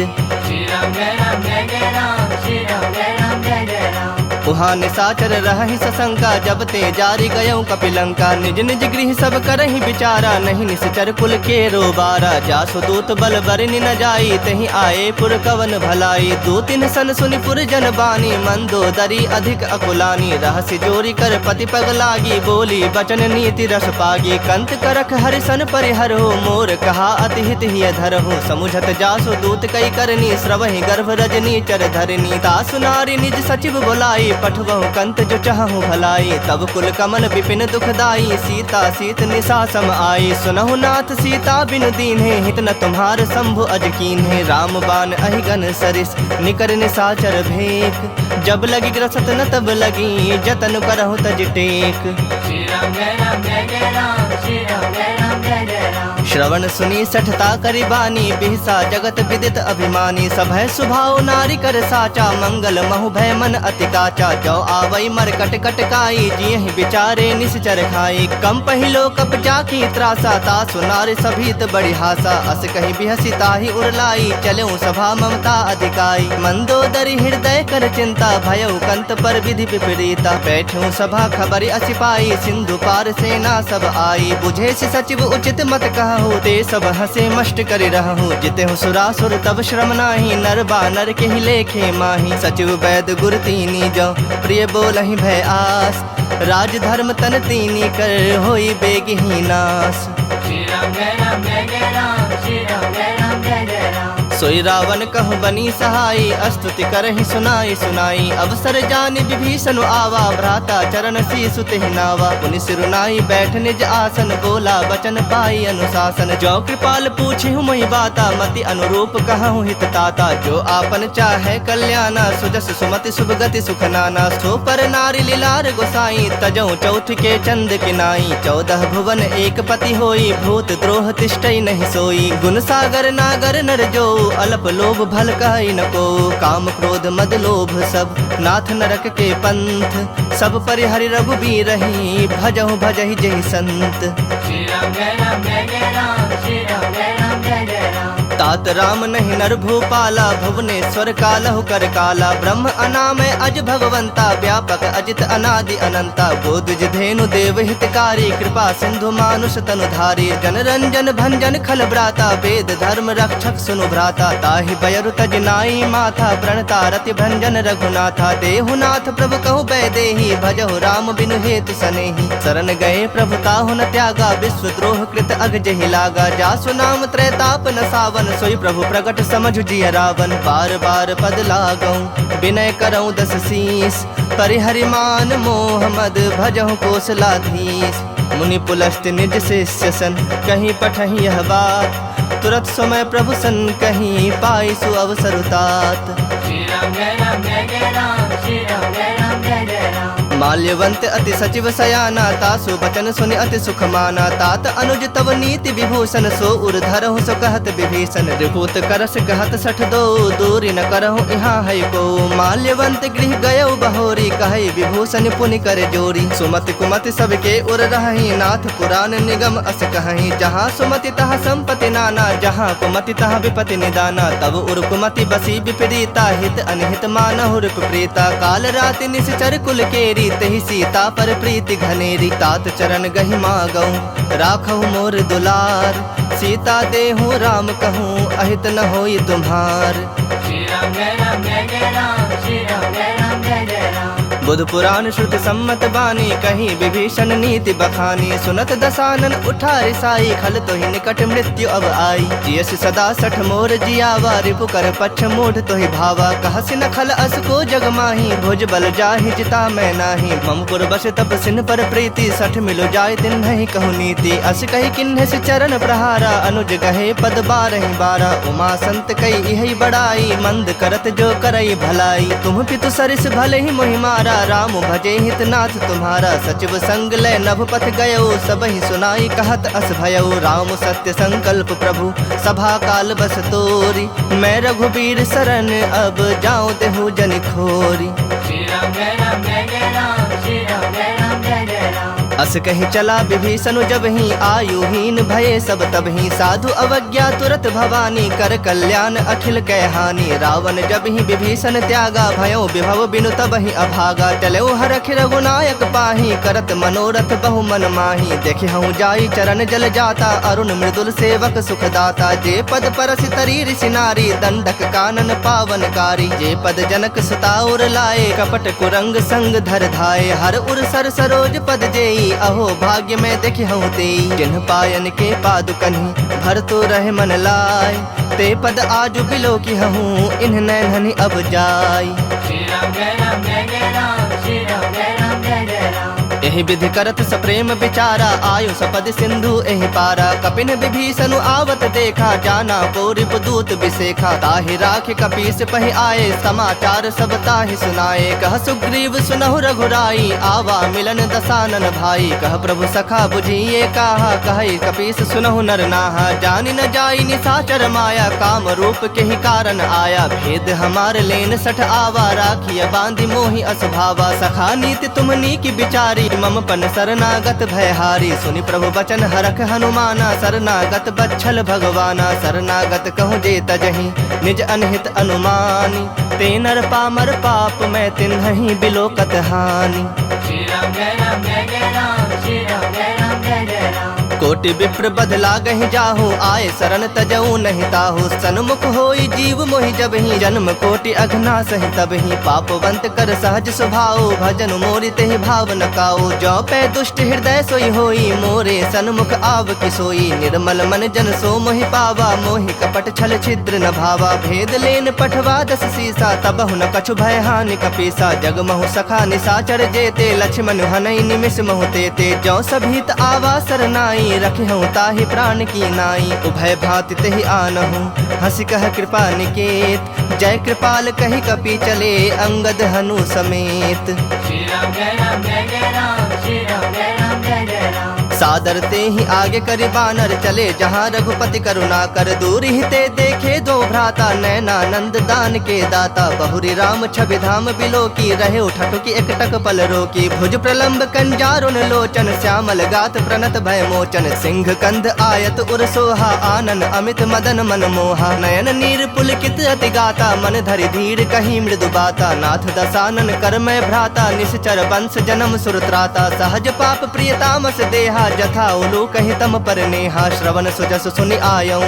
श्री राम जय राम जय जय राम, श्री राम जय राम जय जय राम। उहाँ निसाचर रहहि सशंका, जब ते जारी गयऊ कपिलंका। निज निज गृह सब करहि विचारा, नहीं निश्चर कुल के रोबारा। जासु दूत बल बरनि न जाई, तहि आए पुर कवन भलाई। दू तिन सन सुनि पुर जन बानी, मंदोदरी अधिक अकुलानी। रहसि जोरी कर पति पग लागी, बोली बचन नीति रस पागी। कंत करख हरिसन परिहरो, मोर कहा अति हित हिय धरहु। समुझत जासु दूत कई करनी, श्रवहि गर्भ रजनी चर धरनी। तासु नारी निज सचिव बुलाई, पठवहु कंत जो चाहु भलाई। तब कुल कमन विपिन दुखदाई, सीता सीत निशा सम आई। सुनहु नाथ सीता बिनु दीन्हे, हित न तुम्हार शंभु अज कीन्हे। राम बाण अहिगन सरिस, निकर निशाचर भेक। जब लगी ग्रसत न तब लगी, जतन करहु तज टेक। श्री राम जय राम जय जय राम, श्री राम जय राम जय जय राम। श्रवण सुनी सठता करि बानी, बिहसा जगत विदित अभिमानी। सभय सुभाव नारी कर साचा, मंगल महु भय मन अति काचा। जो आवई मर कट कट काई, जियहि विचारे निश्चर खाई। कम पहिलो कप जाकी त्रासा, तासु नारी सभीत बड़ी हासा। अस कहि बिहसी ताहि उरलाई, चलऊ सभा ममता अधिकाई। मंदोदरी हृदय कर चिंता, भयउ कंत पर विधि विपरीता। बैठूं सभा खबरि असिपाई, सिंधु पार सेना सब आई। बुझे सि सचिव उचित मत कहु, ते सब हसे मष्ट करि रहु। जितेहु सुरासुर तब श्रम नाही, नर बानर के ही लेखे माही। सचिव वैद गुर तीनी, जो प्रिय बोलहि भय आस। राज धर्म तन तीनी, कर होई बेगहि नास। श्री राम जय राम जय जय राम, श्री राम जय राम जय जय राम। सोई रावण कहु बनी सहाई, स्तुति करहि सुनाई सुनाई। अवसर जानि विभीषण आवा, भ्राता चरण शीसु तेहि नावा। पुनि सिरुनाई बैठ निज आसन, बोला बचन पाई अनुशासन। जो कृपाल पूछिहु मोहि बाता, मति अनुरूप कहूँ हित ताता। जो आपन चाहे कल्याणा, सुजस सुमति शुभ गति सुख नाना। सो पर नारी लीलार गोसाई, तजौ चौथ के चंद किनाई। 14 भुवन एक पति होई, भूत द्रोह तिष्ठई नहीं सोई। गुण सागर नागर नर जो, अल्प लोभ भल कहि न को। काम क्रोध मद लोभ सब, नाथ नरक के पंथ। सब परिहरि रघुबीर रही, भजहु भजहि जहि संत। श्री राम जय राम जय जय राम, श्री राम जय राम जय जय राम। तात राम नहीं नर भूपाला, भुवनेश्वर कालहु कर काला। ब्रह्म अनामय अज भगवंता, व्यापक अजित अनादि अनंता। गोदुज धेनु देव हितकारी, कृपा सिंधु मानुष तनुधारी। जन रंजन भंजन खल ब्राता, वेद धर्म रक्षक सुनु भ्राता। ताहि बयरु तज नाई माथा, प्रणता रति भंजन रघुनाथा। देहुनाथ प्रभु कहु बैदेही, भजहु राम बिनु हेतु सनेही। शरण गए प्रभु ताहु न त्यागा, विश्व द्रोह कृत अग जहि लागा। जासु नाम त्रैताप न सावन, सोई प्रभु प्रगट समझु जिय रावण। बार बार पद लागऊं, विनय करऊं 10 शीस। परिहरि मान मोह मद, भजहु कोसलाधीश। मुनि पुलस्त निज शिष्य सन, कहीं पठहि यह बात। तुरत समय प्रभु सन कहीं, पाई सु अवसर तात। श्री राम जय राम जय जय राम, श्री राम जय राम जय जय राम। माल्यवंत अति सचिव सयाना, तासु बचन सुनि अति सुख माना। तात अनुज तव नीति विभूषण, सो उर धरहु सो कहत विभीषण। रिपुत करस कहत 62, दूरी न करहु यहाँ है को। माल्यवंत गृह गयउ बहोरी, कहै विभूषण पुनि कर जोरी। सुमति कुमति सबके उर रहहि, नाथ पुराण निगम अस कहहि। जहाँ सुमति तहाँ संपत्ति नाना, जहाँ कुमति तहाँ विपति निदाना। तब उर कुमति बसी विपरीता, हित अनहित मानहु रिप प्रीता। काल राति निश्चर कुल केरी, तहि सीता पर प्रीति घनेरी। तात चरण गहि मागऊं, राखहु मोर दुलार। सीता देहु राम कहूँ, अहित न होई तुम्हार। श्री राम जय राम जय जय राम, श्री राम जय राम जय जय राम। बुध पुराण श्रुति सम्मत बानी, कहीं विभीषण नीति बखानी। सुनत दसानन उठा रिसाई, खल तोहि निकट मृत्यु अब आई। जियस सदा 60 मोर जियावा, रिपु कर पक्ष मूढ़ तोहि भावा। कहसि न खल अस को जग माही, भुज बल जाहि जिता मैं नाही। ममपुर बस तप सिन पर प्रीति, 60 मिलो जाय तिन नहीं कहु नीति। अस कही किन्ह सि चरण प्रहारा, अनुज कहे पद 12 उमा संत कई इहि बड़ाई, मंद करत जो करई भलाई। तुम पितु सरिस भले ही मोहि मारा, राम भजे हितनाथ तुम्हारा। सचिव संग लय नभ पथ गयो, सब ही सुनाई कहत अस भयो। राम सत्य संकल्प प्रभु, सभा काल बस तोरी। मैं रघुबीर शरण, अब जाऊं देहु जन खोरी। श्री राम जय राम जय जय राम, श्री राम जय राम जय जय राम। अस कहि चला विभीषण जब ही, आयुहीन भये सब तब ही। साधु अवज्ञा तुरत भवानी, कर कल्याण अखिल कै हानि। रावण जब ही विभीषण त्यागा, भयो विभव बिनु तब ही अभागा। चलो हरख रघुनायक पाही, करत मनोरथ बहु मन माही। देखे हूँ जाई चरण जल जाता, अरुण मृदुल सेवक सुखदाता। जे पद परस तरी ऋषि नारी, दंडक कानन पावनकारी। जे पद जनक सुताउर लाए, कपट कुरंग संग धर धाये। हर उर सर सरोज पद जेई, अहो भाग्य में देखि हूँ तेई। जिन्ह पायन के पादुकन्हि, भर तो रहे मन लाय। ते पद आजु बिलो की हूँ, इन्ह नैनहनि अब जाय। श्री राम जय राम जय जय राम, श्री राम जय राम जय जय राम। एहि विधि करत सप्रेम विचारा, आयु सपद सिंधु एहि पारा। कपिन विभीषण आवत देखा, जाना को रिपुदूत विसेखा। ताहि राखि कपीस पहि आए, समाचार सब ताहि सुनाए। कह सुग्रीव सुनहु रघुराई, आवा मिलन दसानन भाई। कह प्रभु सखा बुझिए काहा, कहि कपीस सुनहु नर नाहा। जानि न जाई निशाचर माया, काम रूप के ही कारण आया। भेद हमार लेन 60 आवा, राखिय बांधि मोहि असभावा। सखा नीति तुमनी की विचारी, मम पन शरणागत भयहारी। सुनि प्रभु बचन हरख हनुमाना, शरणागत बच्छल भगवाना। शरणागत कहूँ जे तजहि, निज अनहित अनुमानी। ते नर पामर पाप, मैं तिन्हि बिलोकत हानि। श्री राम जय राम जय जय राम, श्री राम जय राम जय जय राम। कोटि विप्र बदला गहि जाहु, आए शरण तजऊ नहीं ताहु। सन्मुख होई जीव मोहि जबहि, जन्म कोटि अघना सहि तबहि। पापवंत कर सहज स्वभाव, भजन मोरि तेहि भाव न काऊ। जो पै दुष्ट हृदय सोई होई, मोरे सन्मुख आव कि सोई। निर्मल मन जन सो मोहि पावा, मोहि कपट छल छिद्र न भावा। भेद लेन पठवा दस सीसा, तबहु न कछु भय हानि कपीसा। जग महु सखा निसाचर जेते, लक्ष्मण हनई निमिष महु तेते। जो सभीत आवा सरनाई, रखिहु ताहि प्राण की नाई। उभय भांति तेहि आनहु, हंसी कह कृपा निकेत। जय कृपाल कहि कपि चले, अंगद हनु समेत। श्री राम जय राम जय जय राम, श्री राम जय राम जय जय राम। सादर ते ही आगे करि बानर चले, जहाँ रघुपति करुणा कर। दूर ही ते देखे दो भ्राता, नैनानंद दान के दाता। बहुरी राम छवि धाम बिलो की, रहे उठटु की एकटक पल रोकी। भुज प्रलंब कंजारुन लोचन, श्यामल गात प्रणत भय मोचन। सिंह कंध आयत उर सोहा, आनन अमित मदन मन मोहा। नयन नीर पुलकित अति गाता, मन धरि धीर कही मृदु बाता। नाथ दसानन कर मैं भ्राता, निश्चर वंश जन्म सुरत्राता। सहज पाप प्रिय तामस देहा, जथा उलू कहि तम पर नेहा। श्रवण सुजस सुनि आयऊ,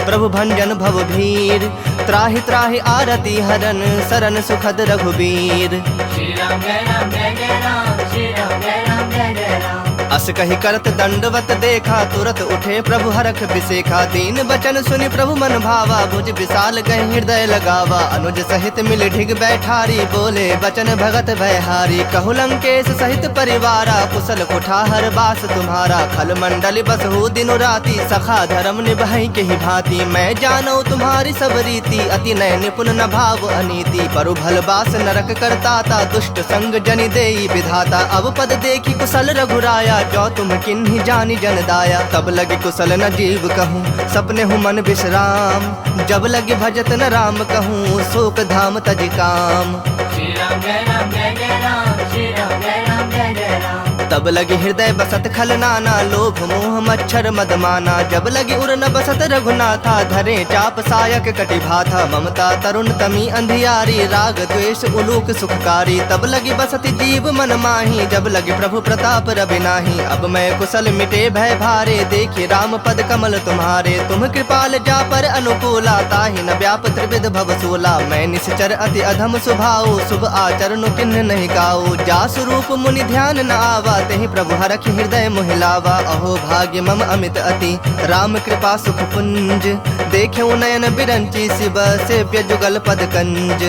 प्रभु भंजन भव भीर। त्राहि त्राहि आरती हरन, सरन सुखद रघुबीर। श्री राम जय राम जय जय राम, श्री राम जय राम जय जय राम। अस कहि करत दंडवत देखा, तुरत उठे प्रभु हरख बिसेखा। दीन बचन सुनि प्रभु मन भावा, भुज विशाल गहि हृदय लगावा। अनुज सहित मिल ढिग बैठारी, बोले बचन भगत भयहारी। कहु लंकेश सहित परिवारा, कुशल कुठार बास तुम्हारा। खल मंडल बसहु दिनु राति, सखा धर्म निभाई के ही भांति। मैं जानौ तुम्हारी सब रीति, अति नय निपुण न भाव अनीति। परु भल बास नरक करताता, दुष्ट संग जनि देई विधाता। अब पद देखी कुशल रघुराया, जो तुम किन्ही जानी जन दाया। तब लगे कुशल न जीव कहूँ, सपने हूँ मन विश्राम। जब लगे भजत न राम कहूँ, शोक धाम तज काम। श्री राम जय राम जय जय राम, श्री राम जय राम जय जय राम। तब लगी हृदय बसत खल नाना, लोभ मोह मच्छर मदमाना। जब लगी उर न बसत रघुनाथा, धरे चाप सायक कटि भाथा। ममता तरुण तमी अंधियारी, राग द्वेष उलूक सुखकारी। तब लगी बसत जीव मन माही, जब लगे प्रभु प्रताप रवि नाही। अब मैं कुशल मिटे भय भारे, देखि राम पद कमल तुम्हारे। तुम कृपाल जा पर अनुकूला, ताहि न व्याप त्रिविध भवसूला। मैं निश्चर अति अधम स्वभाव, शुभ आचरण किन्ह नहीं गाऊ। जा स्वरूप मुनि ध्यान न आवा, तेहि प्रभु हरखि हृदय मोहिलावा। अहो भाग्य मम अमित अति, राम कृपा सुख पुंज। देख्यौ नयन बिरंची, शिव सेव्य जुगल पद कंज।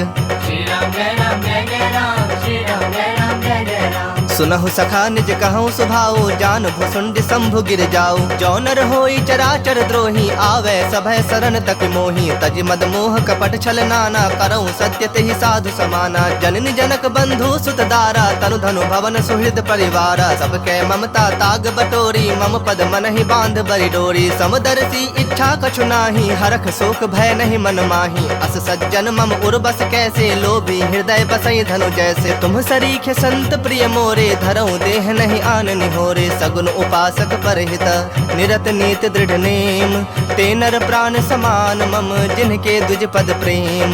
श्री राम जय राम जय जय राम, श्री राम जय राम जय जय राम। सुनहु सखा निज कहूँ सुभाऊ, जान भुसुंड शंभु गिर जाऊ। जो नर होई चराचर द्रोही, आवे सभय शरण तक मोही। तज मद मोह कपट छल नाना, करऊँ सत्य तेहि साधु समाना। जननी जनक बंधु सुत दारा, तनु धनु भवन सुहृद परिवारा। सबके ममता ताग बटोरी, मम पद मन ही बांध बरि डोरी। समदर्शी इच्छा कछु नाही, हरख शोक भय नहीं मन माही। अस सज्जन मम उर्बस कैसे, लोभी हृदय बसई धनु जैसे। तुम सरीखे संत प्रिय मोरे, धरऊँ देह नहीं आन निहोरे। सगुन उपासक परहित, निरत नीत दृढ़ नेम। ते नर प्राण समान मम, जिनके द्विज पद प्रेम।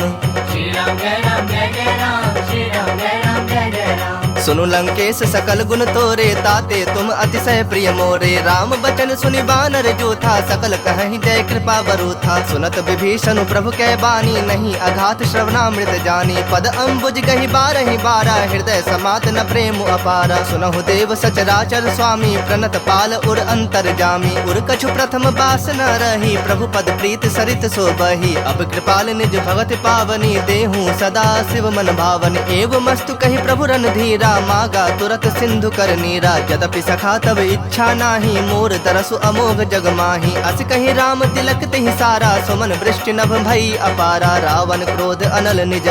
श्री राम जय राम जय जय राम, श्री राम जय राम जय जय राम। सुनु लंकेश सकल गुण तोरे, ताते तुम अतिशय प्रिय मोरे। राम बचन सुनि बानर जोथा, सकल कहीं जय कृपा बरूथा। सुनत विभीषण प्रभु कै बानी, नहीं अघात श्रवणामृत जानी। पद अम्बुज गहि बारहि बारा, हृदय समात न प्रेम अपारा। सुनहु देव सचराचर स्वामी, प्रणत पाल उर अंतर जामी। उर कछु प्रथम बास न रही, प्रभु पद प्रीत सरित सो बही। अब कृपाल निज भगत पावनी, देहूँ सदा शिव मन भावनी। एवं मस्तु कही प्रभु रणधीरा, मागा तुरत सिंधु कर नीरा। यद्यपि सखा तब इच्छा नाही, मोर तरसु अमोघ जग माही। अस कही राम तिलक तेहि सारा, सुमन वृष्टि नभ भई अपारा। रावण क्रोध अनल निज,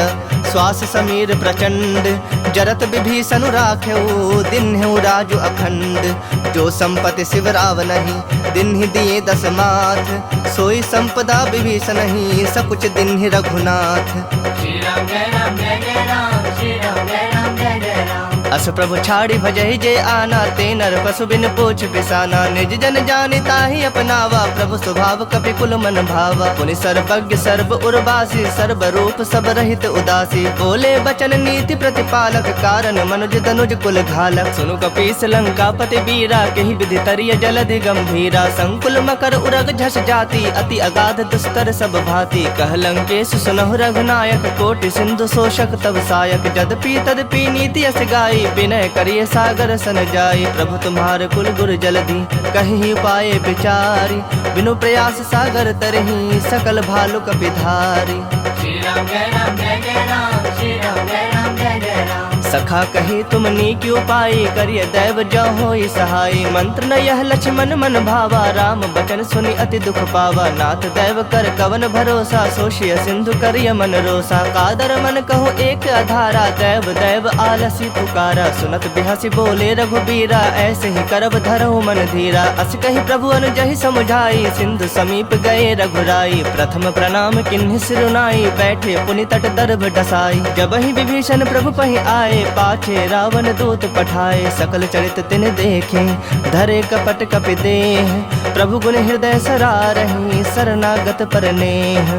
श्वास समीर प्रचंड। जरत विभीषण राखेऊ, दिन्हु राजु अखंड। जो संपत्ति शिव राव नहीं, दिन्हि दिए दस माथ। सोई संपदा विभीषण नहीं, सकुच दिन्हि रघुनाथ। श्री राम जय राम जय जय राम, श्री राम जय राम जय जय राम। अस प्रभु छाड़ी भजहि जे आना, ते नर पशु बिन पूछ बिसाना। निज जन जानि ताहि अपनावा, प्रभु स्वभाव कपि कुल मन भावा। पुनि सर्वज्ञ सर्व उर्वासी, सर्व रूप सब रहित उदासी। बोले बचन नीति प्रतिपालक, कारण मनुज तनुज कुल घालक। सुनु कपीस लंकापति बीरा, केहि विधि तरिय जलधि गंभीरा। संकुल मकर उरग झस जाति, अति अगाध दुस्तर सब भांति। कह लंकेश सुनहु रघुनायक, कोटि सिंधु शोषक तब सायक। जदपि तदपि नीति अस गाई, विनय करिए सागर सन जाई। प्रभु तुम्हारे कुल गुर जलधि, कहि पाए विचारी। बिनु प्रयास सागर तरहि, सकल भालु कपिधारी। श्री राम जय राम जय जय राम, श्री राम जय राम जय जय राम। सखा कही तुम नीक्यू पाई, करिय दैव जो होई सहाय। मंत्र न यह लक्ष्मण मन भावा, राम बचन सुनि अति दुख पावा। नाथ दैव कर कवन भरोसा, सोशिय सिंधु करिय मन रोसा। कादर मन कहो एक अधारा, दैव दैव आलसी पुकारा। सुनत बिहसी बोले रघुबीरा, ऐसे ही करब धरहु मन धीरा। अस कही प्रभु अनुजहि समुझाई, सिंधु समीप गए रघुराई। प्रथम प्रणाम किन्हि सिरुनाई, बैठे पुनि तट दर्भ डसाई। जबहि विभीषण प्रभु पहि आए, पाछे रावण दूत पठाए। सकल चरित तिन देखे, धरे कपट कपि देह। प्रभु गुण हृदय सरारहि, शरणागत पर नेह।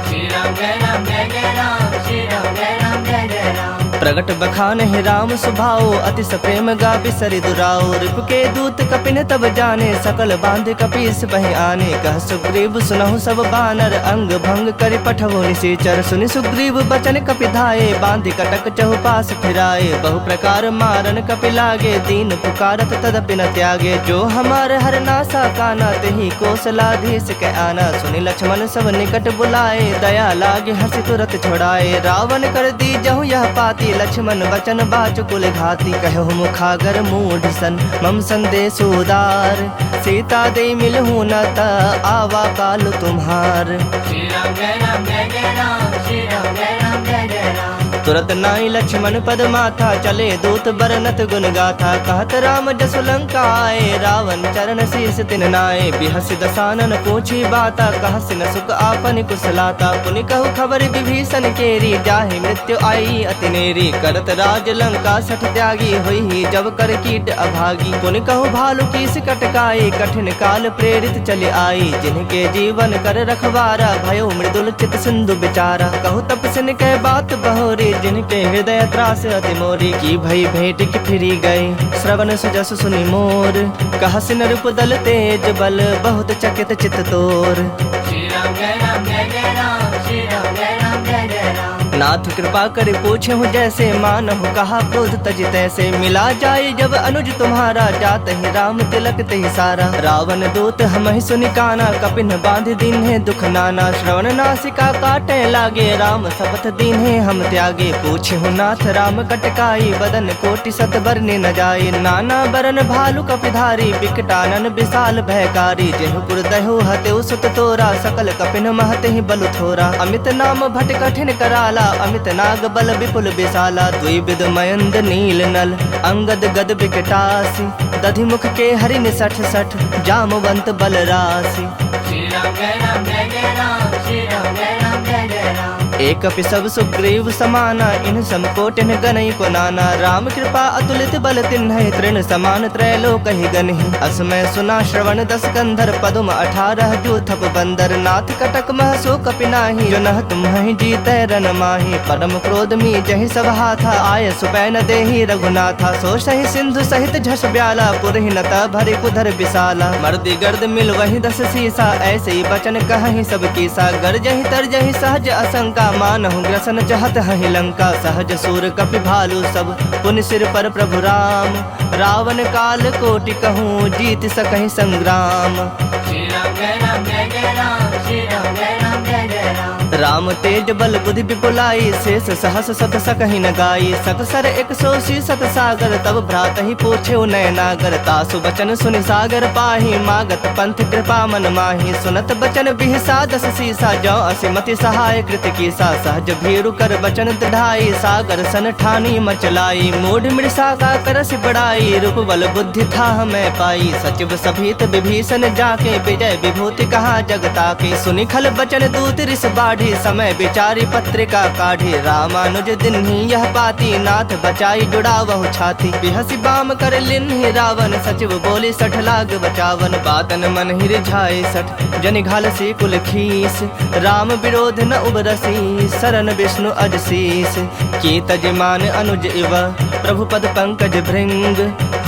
श्री राम जय राम जय जय राम, श्री राम जय राम जय जय राम। प्रगट बखान है राम सुभाओ, अति सप्रेम गापि सरि दुराओ। रिपु के दूत कपिन तब जाने, सकल बांध कपीस बहि आने। कह सुग्रीव सुनहु सब बानर, अंग भंग करि पठवो निशाचर। सुनि सुग्रीव बचन कपि धाये, बांधि कटक चहुपास फिराए। बहु प्रकार मारन कपि लागे, दीन पुकारत तदपि न त्यागे। जो हमार हर नासा काना, तेहि कौशलाधीश के आना। सुनि लक्ष्मण सब निकट बुलाए, दया लागे हंसी तुरत छोड़ाए। रावण कर दी जहु यह पाती, लक्ष्मण बचन बाच कुल घाती। कहु मुखागर मूढ़ सन, मम संदेश उदार। सीता दे मिलहु न ता, आवा काल तुम्हार। श्री राम जय राम जय जय राम, श्री राम जय राम जय जय राम। तुरत नाई लक्ष्मण पद माथा, चले दूत बरनत गुण गाथा। कहत राम जसु लंका आए, रावण चरण शीस तिन नाए। बिहसि दसानन पूछी बाता, कहसि न सुख आपन कुशलाता। पुनि कहु खबर विभीषण केरी, जाहि मृत्यु आई अति नेरी। करत राज लंका सठ त्यागी, होई जब कर कीट अभागी। पुनि कहु भालु कीस कटकाई, कठिन काल प्रेरित चले आई। जिनके जीवन कर रखवारा, भयो मृदुल चित सिंधु बिचारा। कहु तपस्विन कह बात बहोरी, जिनके हृदय त्रास अति मोरी। की भई भेंट की फिरी गए, श्रवण सुजस सुनि मोर। कहसि नृप दल तेज बल, बहुत चकित चित तोर। श्री राम जय राम जय जय राम, श्री राम जय राम जय जय राम। नाथ कृपा कर पूछे हूँ जैसे, मानहु कहा क्रोध तज तैसे। मिला जाए जब अनुज तुम्हारा, जात ही राम तिलक तहि सारा। रावण दूत हमहि सुनि काना, कपिन बांध दीन्हे दुख नाना। श्रवण नासिका काटे लागे, राम शपथ दीन्हे हम त्यागे। पूछे हूँ नाथ राम कटकाई, बदन कोटि सत बरने न जाए। नाना बरन भालु कपिधारी, बिकटानन विशाल भयकारी। जेहु पुर दहु हतेउ सुत तोरा, सकल कपिन महते ही बलु थोरा। अमित नाम भट कठिन कराला, अमित नाग बल विपुल विशाला। द्विविध मयंद नील नल, अंगद गद विकटासी। दधि मुख के हरिन सठ सठ, जामवंत बल राशि। श्री राम जय राम जय जय राम, श्री राम जय राम जय जय राम। एक अपि सब सुग्रीव समाना, इन समकोटिन गनई को नाना। राम कृपा अतुलित बल तिन्हि, तृण समान त्रैलोक ही गनहि। असमय सुना श्रवण दस कंधर, पदुम 18 जो थप बंदर। नाथ कटक मह सो कपि नाही, जो नह तुम्हि जीतै रन माही। परम क्रोध मी जहि सब हाथा, आय सुपैन देहि रघुनाथा। सो सहि सिंधु सहित झस ब्याला, पुरहि न भरि कुधर विशाला। मर्दी गर्द मिल वही 10 सीसा, ऐसे ही बचन कहहि सब कीसा। गरजहि तरजहि सहज असंका, मानहु ग्रसन चाहत हहि लंका। सहज सूर कपि भालु सब, पुनि सिर पर प्रभु राम। रावण काल कोटि कहूँ, जीत सकहि संग्राम। श्री राम जय राम जय जय राम, श्री राम जय राम जय जय राम। राम तेज बल बुद्धि विपुलाई, शेष सहस सत सकहि न गाई। सकसर 180 सत सागर, तब भ्रात ही पूछे नय नागर। तासु बचन सुनि सागर पाही, मागत पंथ कृपा मन माही। सुनत बचन बिहसा 10 सीसा, जो असिमति सहाय कृत कीसा। सहज भीरु कर बचन दृढ़ाई, सागर सन ठानी मचलाई। मूढ़ मृषा का करस बड़ाई, रूप बल बुद्धि था मैं पाई। सचिव सभीत विभीषण जाके, विजय विभूति कहा जगता के। सुनि खल बचन दूत रिस बाढ़, बाढ़ी, समय विचारी पत्रिका काढ़ी। रामानुज दिन्ही यह पाती, नाथ बचाई जुड़ावहु छाती। बिहसी बाम कर लिन्ही रावण, सचिव बोली 60 लाग बचावन। बातन मन ही रिझाए 60, जनि घालसी कुल खीस। राम विरोध न उबरसी, शरण विष्णु अजशीस। की तजमान अनुज इव, प्रभु पद पंकज भृंग।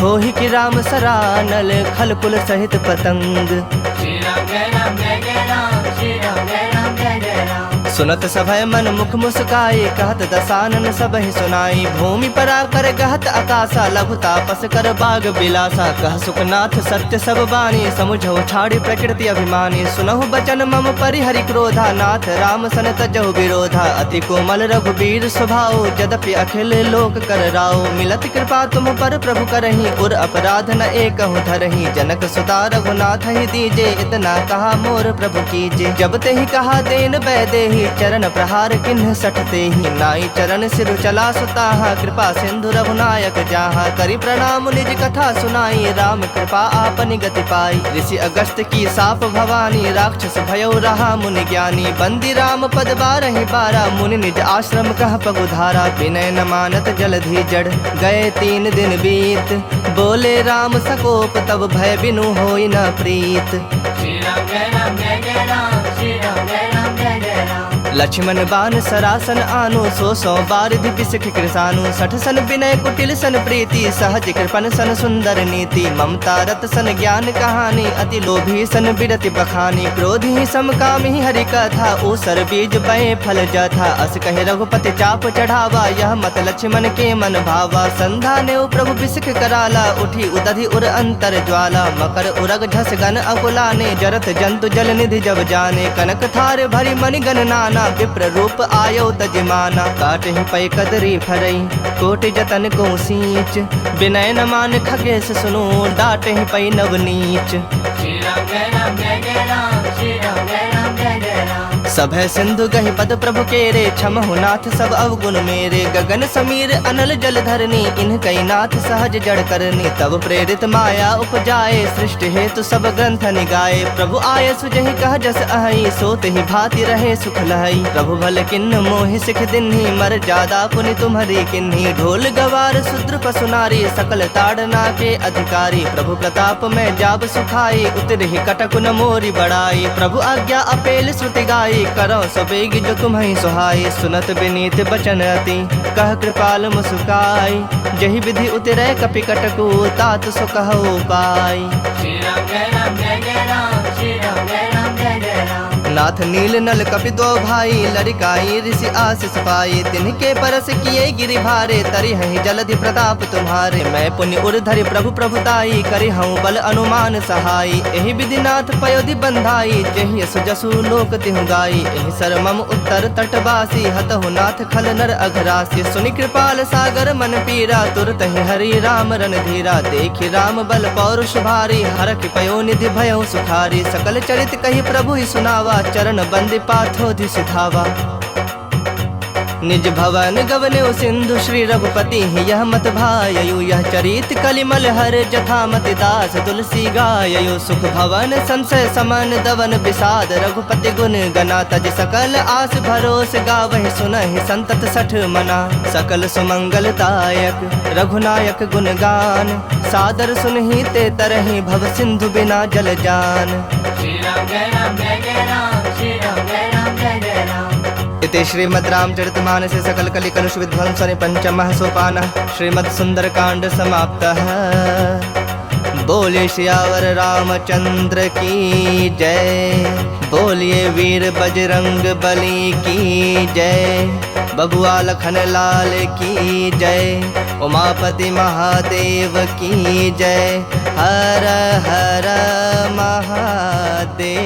होहि कि राम सरानल, खल कुल सहित पतंग। श्री राम जय राम जय जय राम, श्री राम जय राम जय जय राम। सुनत सभय मन मुख मुस्काई, कहत दसानन सबहि सुनाई। भूमि परा कर गहत आकाशा, लघु तापस कर बाग बिलासा। कह सुखनाथ सत्य सब बानी, समुझौ छाड़ी प्रकृति अभिमानी। सुनहु बचन मम परिहरि क्रोधा, नाथ राम सन तजहु विरोधा। अति कोमल रघुबीर स्वभाव, यद्यपि अखिल लोक कर राव। मिलत कृपा तुम पर प्रभु करही, उर अपराध न एकहु धरही। जनक सुता रघुनाथ ही दीजे, इतना कहा मोर प्रभु कीजे। जब ते ही कहा देन बैदेही, चरण प्रहार किन्ह सठते ही। नाई चरण सिर चला सुताहा, कृपा सिंधु रघुनायक जाहा। करि प्रणाम निज कथा सुनाई, राम कृपा आपनि गति पाई। ऋषि अगस्त की साप भवानी, राक्षस भयो रहा मुनि ज्ञानी। बंदी राम पद बारहि बारा, मुनि निज आश्रम कह पगुधारा। विनय न मानत जलधि जड़, गए 3 दिन बीत। बोले राम सकोप, तब भय बिनु होई न प्रीत। श्री राम जय राम जय जय राम, श्री राम जय राम जय जय राम। लक्ष्मण बान सरासन आनु, 100 बारिधि पिसख कृसानु। 60 सन विनय कुटिल सन प्रीति, सहज कृपन सन सुंदर नीति। ममता रत सन ज्ञान कहानी, अति लोभी सन बिरति बखानी। क्रोधी समकामी हरि कथा, ऊसर बीज बए फल जथा। अस कहे रघुपति चाप चढ़ावा, यह मत लक्ष्मण के मन भावा। संधा ने प्रभु बिसख कराला, उठी उदधि उर अंतर ज्वाला। मकर उरग झस गन अकुलाने, जरत जंतु जल निधि जब जाने। कनक थार भरी मणि गण नाना, विप्र रूप आयो तजमाना। काटहि पै कदरी फरई, कोटि जतन को सींच। विनय न मान खगेश सुनो, डाटहि पै नवनीच। श्री राम जय राम जय जय राम, श्री राम जय राम जय जय राम। सभय सिंधु गहि पद प्रभु केरे, क्षमहु नाथ सब अवगुण मेरे। गगन समीर अनल जल धरनी, इन्ह कई नाथ सहज जड़ करनी। तब प्रेरित माया उपजाए, सृष्टि हेतु सब ग्रंथ निगाए। प्रभु आय सुजहि कह जस अहि, सोत ही भांति रहे सुख लहई। प्रभु भल किन्न मोहि सिख दिन्ही, मर जादा पुनि तुम्हरी किन्ही। ढोल गवार शूद्र पशु नारी, सकल ताड़ना के अधिकारी। प्रभु प्रताप में जाब सुखाई, उतरहि कटक न मोरी बड़ाई। प्रभु आज्ञा अपेल श्रुति गाई, करो सबेग जो तुम्हें सुहाई। सुनत विनीत बचन अति, कह कृपाल मुस्काई। जहि विधि उतरै कपि कटकु, तात सो कहो पाई। श्री राम जय राम जय जय राम, श्री राम जय राम जय जय राम। नाथ नील नल कपि दो भाई, लड़िकाई ऋषि आशीष पाई। तिनके परस किए गिरि भारे, तरि हहि जलधि प्रताप तुम्हारे। मैं पुण्य उर धरि प्रभु प्रभुताई, करि हूँ बल अनुमान सहाई। एहि विधि नाथ पयोधि बंधाई, जेहि यस जसु लोक तिहु गाई। एहि सर मम उत्तर तटवासी, हतहु नाथ खल नर अघरासी। सुनि कृपाल सागर मन पीरा, तुरत ही हरि राम रणधीरा। देखि राम बल पौरुष भारी, हरख पयो निधि भयो सुखारी। सकल चरित कहि प्रभु ही सुनावा, चरण बंदी पाथोधि सिधावा। निज भवन गवने सिंधु, श्री रघुपति यह मत भाययु। यह चरित कलिमल हर जथा मति दास, तुलसी गाययु। सुख भवन संशय समन दवन विषाद, रघुपति गुण गना। तज सकल आस भरोस गावहि, सुनहि संतत 60 मना। सकल सुमंगलदायक रघुनायक गुण गान, सादर सुनहि ते तरहि भव सिंधु बिना जल जान। श्री राम जय राम जय जय राम, श्री राम जय राम जय जय राम। इति श्रीमद् रामचरितमानसे सकल कलि कलुष विध्वंसने पंचमः सोपानः श्रीमद् सुंदरकांड समाप्तः। बोलिए सियावर रामचंद्र की जय, बोलिए वीर बजरंग बली की जय, बबुआ लखन लाल की जय, उमापति महादेव की जय। हर हर महादेव।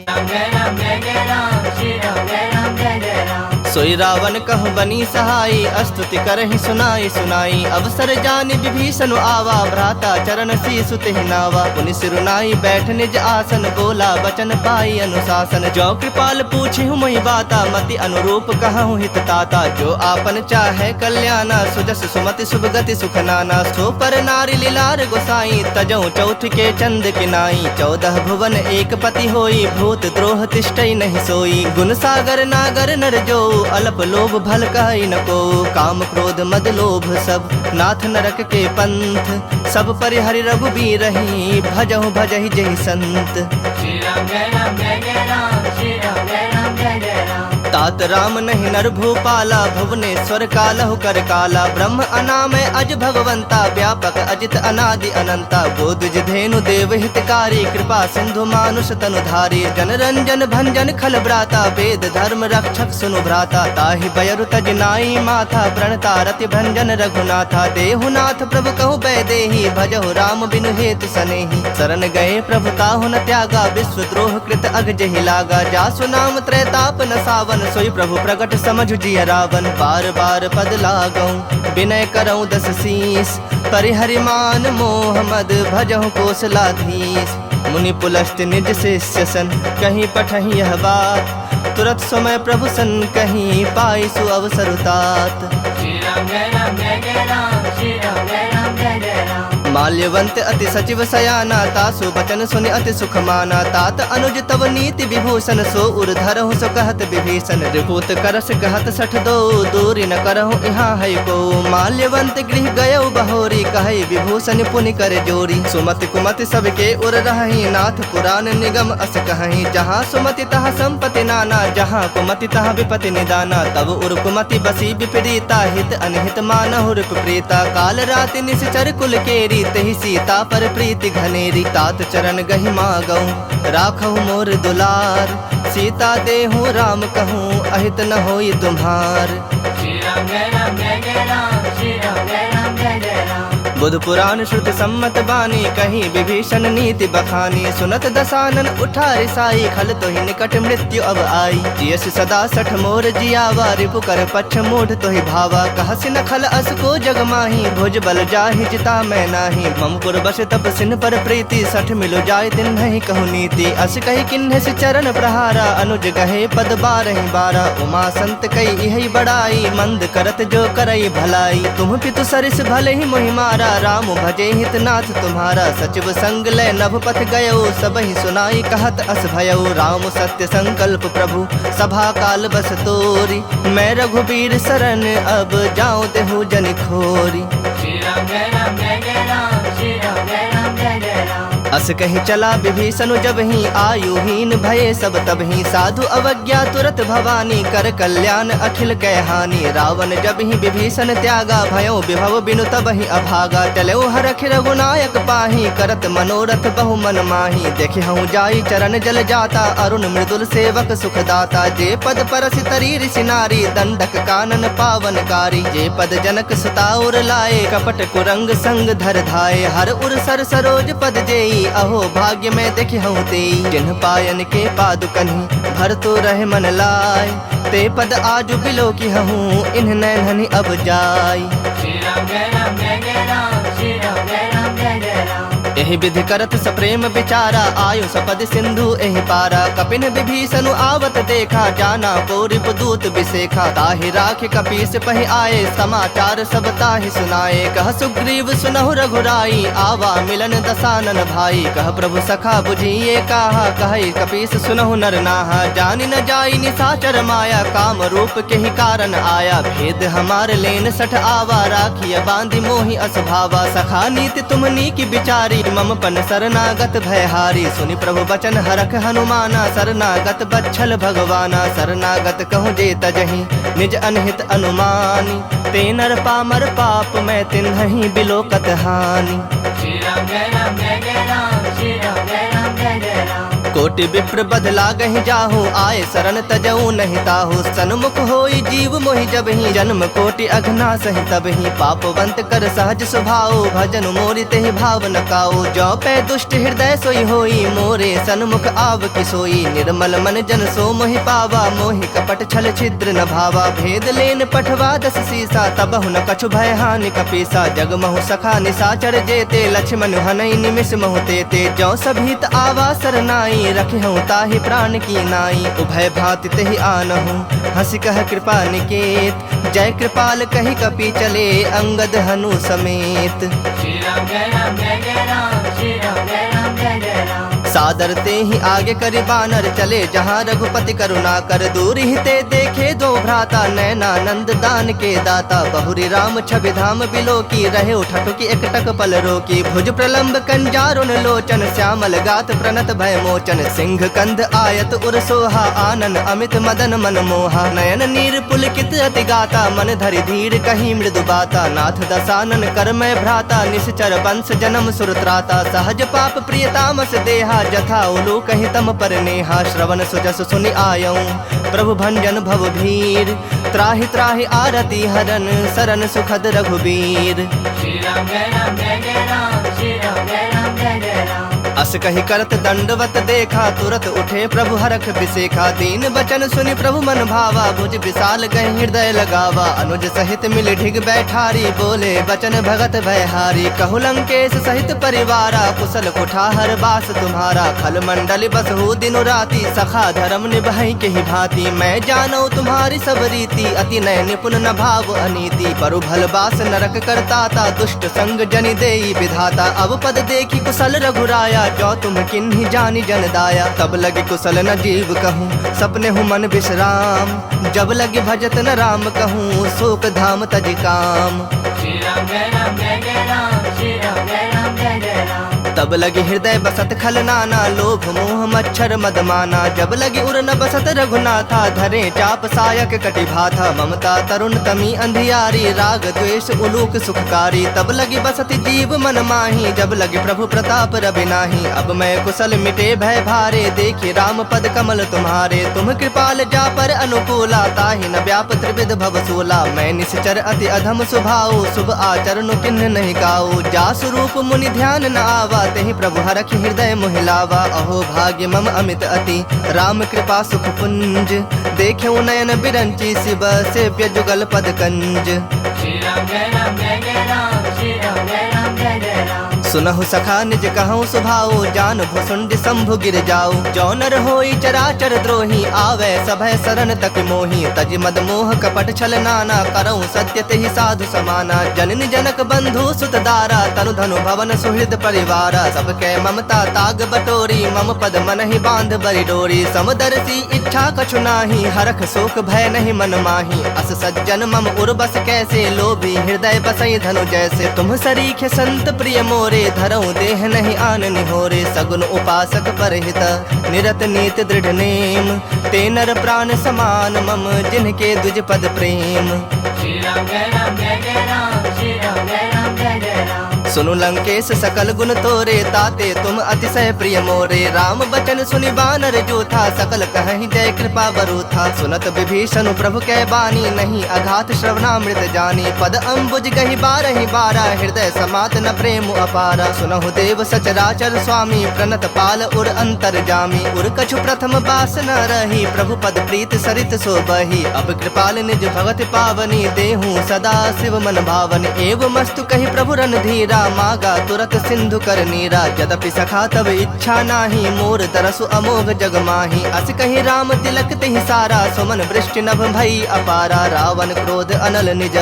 राम जय राम जय जय राम, श्री राम जय राम जय जय राम। सोई रावण कहु बनी सहाई, स्तुति करहि सुनाई सुनाई। अवसर जानि विभीषण आवा, भ्राता चरण शीसु तेहि नावा। पुनि सिरुनाई बैठ निज आसन, बोला बचन पाई अनुशासन। जो कृपाल पूछिहु मोहि बाता, मति अनुरूप कहूँ हित ताता। जो आपन चाहे कल्याणा, सुजस सुमति शुभ गति सुख नाना। सो पर नारी लीलार गोसाई, तजऊ चौथ के चंद किनाई। 14 भुवन एक पति होई, भूत द्रोह तिष्ठई नहीं सोई। गुण सागर नागर नर जो, अल्प लोभ भल कहि न को। काम क्रोध मद लोभ सब, नाथ नरक के पंथ। सब परिहरि रघुबीर रही, भजहु भजहि जहि संत। श्री राम जय राम जय जय राम, श्री राम जय राम जय जय राम। तात राम नहीं नर भूपाला, भुवनेश्वर कालहु कर काला। ब्रह्म अनामय अज भगवंता, व्यापक अजित अनादि अनंता। गोदुज धेनु देव हितकारी, कृपा सिंधु मानुष तनुधारी। जन रंजन भंजन खल ब्राता, वेद धर्म रक्षक सुनु भ्राता। ताहि बयरु तज नाई माथा, प्रणता रति भंजन रघुनाथा। देहुनाथ प्रभु कहु बैदेही, भजहु राम बिनु हेतु सनेही। शरण गए प्रभु ताहु न त्यागा, विश्व द्रोह कृत अग जहि लागा। जासु नाम त्रैताप न सावन, सोई प्रभु प्रगट समझु जिय रावण। बार बार पद लागऊं, विनय करऊं 10 शीस। परिहरि मान मोह मद, भजहु कौशलाधीश। मुनि पुलस्त निज शिष्य सन, कहीं पठहि यह बात। तुरत समय प्रभु सन, कहीं पाई सु अवसर तात। श्री राम जय राम जय जय राम, श्री राम जय राम जय जय राम। माल्यवंत अति सचिव सयाना, तासु बचन सुनि अति सुख माना। तात अनुज तव नीति विभूषण, सो उर धरहु सो कहत विभीषण। रिपुत करस कहत 62, दूरी न करहु यहाँ है को। माल्यवंत गृह गयौ बहोरी, कहै विभूषण पुनि कर जोरी। सुमति कुमति सबके उर रहहि, नाथ पुराण निगम अस कहहि। जहाँ सुमति तहाँ संपत्ति नाना, जहाँ कुमति तहाँ विपति निदाना। तब उर कुमति बसी विपरीता, हित अनहित मानहु रिप प्रीता। काल राति निश्चर कुल केरी, तेहि सीता पर प्रीति घनेरी। तात चरण गहि मागऊं, राखहु मोर दुलार। सीता देहु राम कहूँ, अहित न होई तुम्हार। श्री राम जय राम जय जय राम, श्री राम जय राम जय जय राम। बुध पुराण श्रुत सम्मत बानी, कहीं विभीषण नीति बखानी। सुनत दसानन उठा रिसाई, खल तो ही निकट मृत्यु अब आई। जियस सदा 60 मोर जियावा, रिपु कर पक्ष मूढ़ तो ही भावा। कहसि न खल अस को जग माही, भुज बल जाहि जिता मैं नाही। ममपुर बस तप सिन पर प्रीति, 60 मिलो जाय दिन नहीं कहु नीति। अस कही किन्ह से चरण प्रहारा, अनुज गहे पद 12 12। उमा संत कई यही बड़ाई, मंद करत जो करई भलाई। तुम पितु सरिस भले ही मोहि मारा, राम भजे हितनाथ तुम्हारा। सचिव संग लय नभ पथ गयो, सबहि सुनाई कहत अस भयो। राम सत्य संकल्प प्रभु, सभा काल बस तोरी। मैं रघुबीर शरण, अब जाऊं देहु जन खोरी। श्री राम जय राम जय जय राम, श्री राम जय राम जय जय राम। अस कही चला विभीषण जब ही, आयुहीन भये सब तब ही। साधु अवज्ञा तुरत भवानी, कर कल्याण अखिल कै हानि। रावण जब ही विभीषण त्यागा, भयो विभव बिनु तब ही अभागा। चलो हरख रघुनायक पाही, करत मनोरथ बहु मन माही। देखे हूँ जाई चरण जल जाता, अरुण मृदुल सेवक सुख दाता। जे पद परसि तरी ऋषि नारी, दंडक कानन पावनकारी। जे पद जनक सुताउर लाए, कपट कुरंग संग धर धाये। हर उर सर सरोज पद जेई, अहो भाग्य में देखि हूँ तेई। जिन्ह पायन के पादुकन्हि, भर तो रहे मन लाय। ते पद आजु बिलो की हूँ, इन्ह नैनहनि अब जाय। श्री राम जय राम जय जय राम, श्री राम जय राम जय जय राम। एहि विधि करत सप्रेम विचारा, आयु सपद सिंधु एहि पारा। कपिन विभीषण आवत देखा, जाना को रिपुदूत बिसेखा। ताहि राखि कपीस पहि आए, समाचार सब ताहि सुनाए। कह सुग्रीव सुनहु रघुराई, आवा मिलन दसानन भाई। कह प्रभु सखा बुझिए काहा, कहि कपीस सुनहु नर नाहा। जानि न जाई निशाचर माया, काम रूप के ही कारण आया। भेद हमार लेन 60 आवा, राखिय बांधि मोहि असभावा। सखा नीति तुमनी की विचारी, मम पन शरणागत भयहारी। सुनि प्रभु बचन हरख हनुमाना, शरणागत बच्छल भगवाना। शरणागत कहूँ जे तजहि, निज अनहित अनुमानी। ते नर पामर पाप, मैं तिन्हि बिलोकत हानि। श्री राम जय राम जय जय राम, श्री राम जय राम जय जय राम। कोटि विप्र बदला गहि जाहु, आए शरण तजऊ नहीं ताहु। सन्मुख होई जीव मोहि जब ही, जन्म कोटि अघना सहि तब ही। पापवंत कर सहज स्वभाव, भजन मोरि तेहि भाव न काऊ। जो पै दुष्ट हृदय सोई होई, मोरे सन्मुख आव कि सोई। निर्मल मन जन सो मोहि पावा, मोहि कपट छल छिद्र न भावा। भेद लेन पठवा दस सीसा, तबहु न कछु भय हानि कपीसा। जग महु सखा निसाचर जेते, लक्ष्मण हनई निमिष महु तेते। जो सभीत आवा सरनाई, रखिहु ताहि प्राण की नाई। उभय भांति तेहि आनहु, हंसी कह कृपा निकेत। जय कृपाल कहि कपि चले, अंगद हनु समेत। श्री राम जय राम जय जय राम, श्री राम जय राम जय जय राम। सादर ते ही आगे करि बानर चले, जहाँ रघुपति करुणा कर। दूर ही ते देखे दो भ्राता, नैनानंद दान के दाता। बहुरी राम छवि धाम बिलो की, रहे उठटुकी एकटक पल रोकी। भुज प्रलंब कंजारुन लोचन, श्यामल गात प्रणत भय मोचन। सिंह कंध आयत उर सोहा, आनन अमित मदन मन मोहा। नयन नीर पुलकित अति गाता, मन धरि धीर कहीं मृदु बाता। नाथ दसानन कर मैं भ्राता, निश्चर वंश जन्म सुरत्राता। सहज पाप प्रियतामस देहा, जथा उलू कहि तम पर नेहा। श्रवण सुजस सुनि आयऊं, प्रभु भंजन भव भीर। त्राहि त्राहि आरती हरन, सरन सुखद रघुबीर। श्री राम जय राम जय जय राम, श्री राम जय राम जय जय राम। अस कहि करत दंडवत देखा, तुरत उठे प्रभु हरख बिसेखा। दीन बचन सुनि प्रभु मन भावा, भुज विशाल गहि हृदय लगावा। अनुज सहित मिल ढिग बैठारी, बोले बचन भगत भयहारी। कहु लंकेश सहित परिवारा, कुशल कुठाहर बास तुम्हारा। खल मंडल बसहु दिनु राति, सखा धर्म निभाई के ही भांति। मैं जानो तुम्हारी सब रीति, अति नय निपुण न भाव अनीति। परु भल बास नरक करताता, दुष्ट संग जनि देई विधाता। अब पद देखी कुशल रघुराया, जो तुम किन्हीं जानी जन दाया। तब लगे कुशल न जीव कहूँ, सपने हूँ मन विश्राम। जब लगे भजत न राम कहूँ, शोक धाम तज काम। श्री राम जय राम जय जय राम, श्री राम जय राम जय जय राम। तब लगे हृदय बसत खल नाना, लोभ मोह मच्छर मद माना। जब लगे उर न बसत रघुनाथा, धरे चाप सायक कटि भाथा। ममता तरुण तमी अंधियारी, राग द्वेष उलूक सुखकारी। तब लगी बसत जीव मन माही, जब लगे प्रभु प्रताप रवि नाही। अब मैं कुशल मिटे भय भारे, देखी राम पद कमल तुम्हारे। तुम कृपाल जा पर अनुकूला, ताहि न व्याप त्रिविध भव सूला। मैं निश्चर अति अधम स्वभाव, शुभ आचरण किन्ह नहीं गाओ। जा स्वरूप मुनि ध्यान न आवा, तेहि प्रभु हरखि हृदय मोहिलावा। अहो भाग्य मम अमित अति, राम कृपा सुख पुंज। देखे नयन बिरंची, शिव सेव्य जुगल पद कंज। श्री राम जय राम जय जय राम, श्री राम जय राम जय जय राम। सुनहु सखा निज कहूँ सुभाओ, जान भुसुंड शंभु गिर जाओ। जो नर होई चराचर द्रोही, आवे सभय शरण तक मोही। तज मद मोह कपट छल नाना, करऊँ सत्य तेहि साधु समाना। जननी जनक बंधु सुत दारा, तनु धनु भवन सुहृद परिवारा। सबके ममता ताग बटोरी, मम पद मन ही बांध बरि डोरी। समदर्शी इच्छा कछु नाही, हरख शोक भय नहीं मन माही। अस सज्जन मम उर्बस कैसे, लोभी हृदय बसई धनु जैसे। तुम सरीखे संत प्रिय मोरे, धरऊं देह नहीं आन निहोरे। सगुन उपासक परहित, निरत नीत दृढ़ नेम। ते नर प्राण समान मम, जिनके दुज पद प्रेम। श्री राम जय राम जय जय राम, श्री राम जय राम जय जय राम। सुनु लंकेश सकल गुण तोरे, ताते तुम अतिशय प्रिय मोरे। राम बचन सुनि बानर जो था, सकल कहीं जय कृपा बरु था। सुनत विभीषण प्रभु कै बानी, नहीं अघात श्रवणामृत जानी। पद अम्बुज गहि बारहि बारा, हृदय समात न प्रेम अपारा। सुनहु देव सचराचर स्वामी, प्रणत पाल उर अंतर जामी। उर कछु प्रथम बास न रही, प्रभु पद प्रीत सरित सो बही। अब कृपाल निज भगत पावनी, देहूँ सदा शिव मन भावन। एव मस्तु कही प्रभु रणधीरा, मागा तुरत सिंधु कर नीरा। यद्यपि सखा तब इच्छा नाही, मोर तरसु अमोघ जग माही। अस कही राम तिलक तिहि सारा, सुमन वृष्टि नभ भई अपारा। रावण क्रोध अनल निज,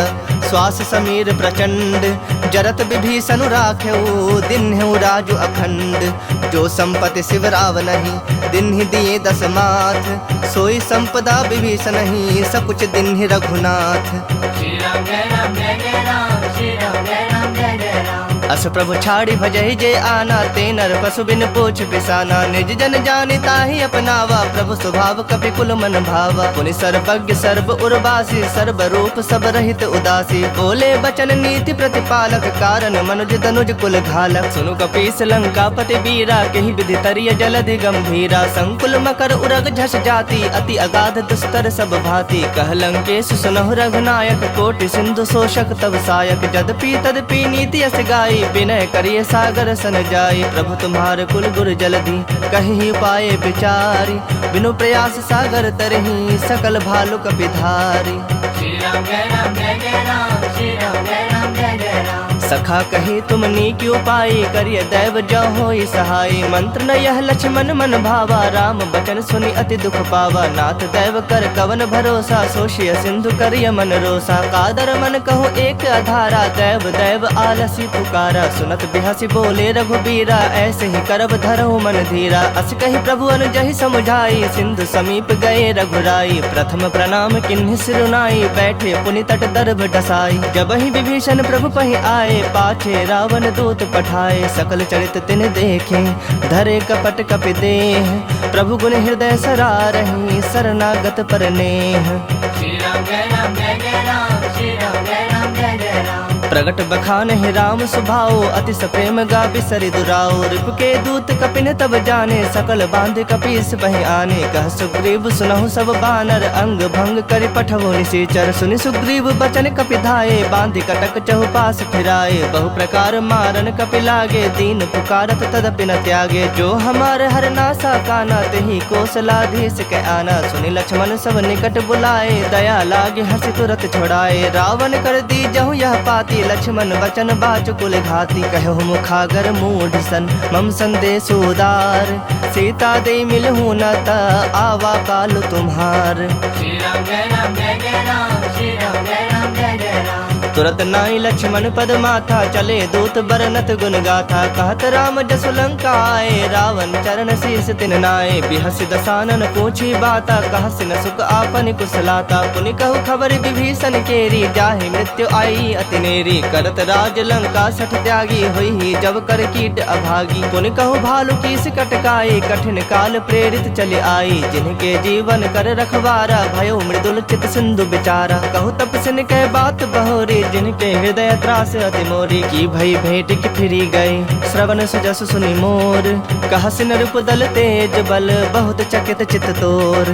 श्वास समीर प्रचंड। जरत विभीषण राखेऊ, दिन्हु राजु अखंड। जो संपत्ति शिव राव नहीं, दिन्हि दिए दस माथ। सोई संपदा विभीषण ही, सकुच दिन्हि रघुनाथ। श्री राम जय राम जय जय राम, श्री राम जय राम जय जय राम। अस प्रभु छाड़ी भजहि जे आना, ते नर पशु बिन पूछ बिसाना। निज जन जानि ताहि अपनावा, प्रभु स्वभाव कपि कुल मन भावा। पुनि सर्वज्ञ सर्व उर्वासी, सर्व रूप सब रहित उदासी। बोले बचन नीति प्रतिपालक, कारण मनुज तनुज कुल घालक। सुनु कपीस लंकापति बीरा, केहि विधि तरिय जलधि गंभीरा। संकुल मकर उरग झस जाति, अति अगाध दुस्तर सब भांति। कह लंकेश सुनहु रघुनायक, कोटि सिंधु शोषक तब सायक। जदपि तदपि नीति यस गाई, विनय करिय सागर सन जाई। प्रभु तुम्हारे कुल गुर जलधि, कहि पाए बिचारी। बिनु प्रयास सागर तरहि, सकल भालु कपि धारी। श्री राम जय राम जय जय राम, श्री राम जय राम जय जय राम। सखा कही तुम नीक उपाय, करिय दैव जो होई सहाय। मंत्र न यह लक्ष्मण मन भावा, राम बचन सुनि अति दुख पावा। नाथ दैव कर कवन भरोसा, सोशिय सिंधु करिय मन रोसा। कादर मन कहो एक आधारा, दैव दैव आलसी पुकारा। सुनत बिहसी बोले रघुबीरा, ऐसे ही करब धरहु मन धीरा। अस कही प्रभु अनुजहि समुझाई, सिंधु समीप गए रघुराई। प्रथम प्रणाम किन्हि सिरुनाई, बैठे पुनि तट दर्भ डसाई। जब ही विभीषण प्रभु पहि आए, पाछे रावण दूत पठाए। सकल चरित तिन देखे, धरे कपट कपि देह। प्रभु गुण हृदय सरारहि, शरणागत पर नेह। श्री राम जय राम जय जय राम, श्री राम जय राम जय जय राम। प्रगट बखान ही राम सुभाओ, अति सप्रेम गा बिसरि दुराओ। रिप के दूत कपिन तब जाने, सकल बांध कपीस बहि आने। कह सुग्रीव सुनहु सब बानर, अंग भंग करि पठवो निशाचर। सुनि सुग्रीव बचन कपि धाये, बांधि कटक चहुपास फिराए। बहु प्रकार मारन कपि लागे, दीन पुकारत तदपि न त्यागे। जो हमार हर नासा काना, तेहि कौशलाधीश के आना। सुनि लक्ष्मण सब निकट बुलाए, दया लागे हंसी तुरत छोड़ाए। रावण कर दी जहु यह पाती, लक्ष्मण वचन बाचुकुल घाती। कहु मुखागर मूढ़ सन, मम संदेश उदार। सीता दे मिलहु न ता, आवा काल तुम्हार। श्री राम जय राम जय जय राम, श्री राम जय राम जय जय राम। तुरत नाई लक्ष्मण पद माथा, चले दूत बरनत गुण गाथा। कहत राम जसु लंका आए, रावण चरण शीस तिन नाए। बिहसि दसानन पूछी बाता, कहसि न सुख आपन कुशलाता। पुनि कहु खबर विभीषण केरी, जाहि मृत्यु आई अति नेरी। करत राज लंका सठ त्यागी, होई जब कर कीट अभागी। पुनि कहु भालु कीस कटकाई, कठिन काल प्रेरित चले आई। जिनके जीवन कर रखवारा, भयो मृदुल चित सिंधु बिचारा। कहु तपसिन कह बात बहोरी, जिनके हृदय त्रास अति मोरी। की भई भेंट की फिरी गए, श्रवण सुजस सुनि मोर। कहसिन रूप दल तेज बल, बहुत चकित चित तोर।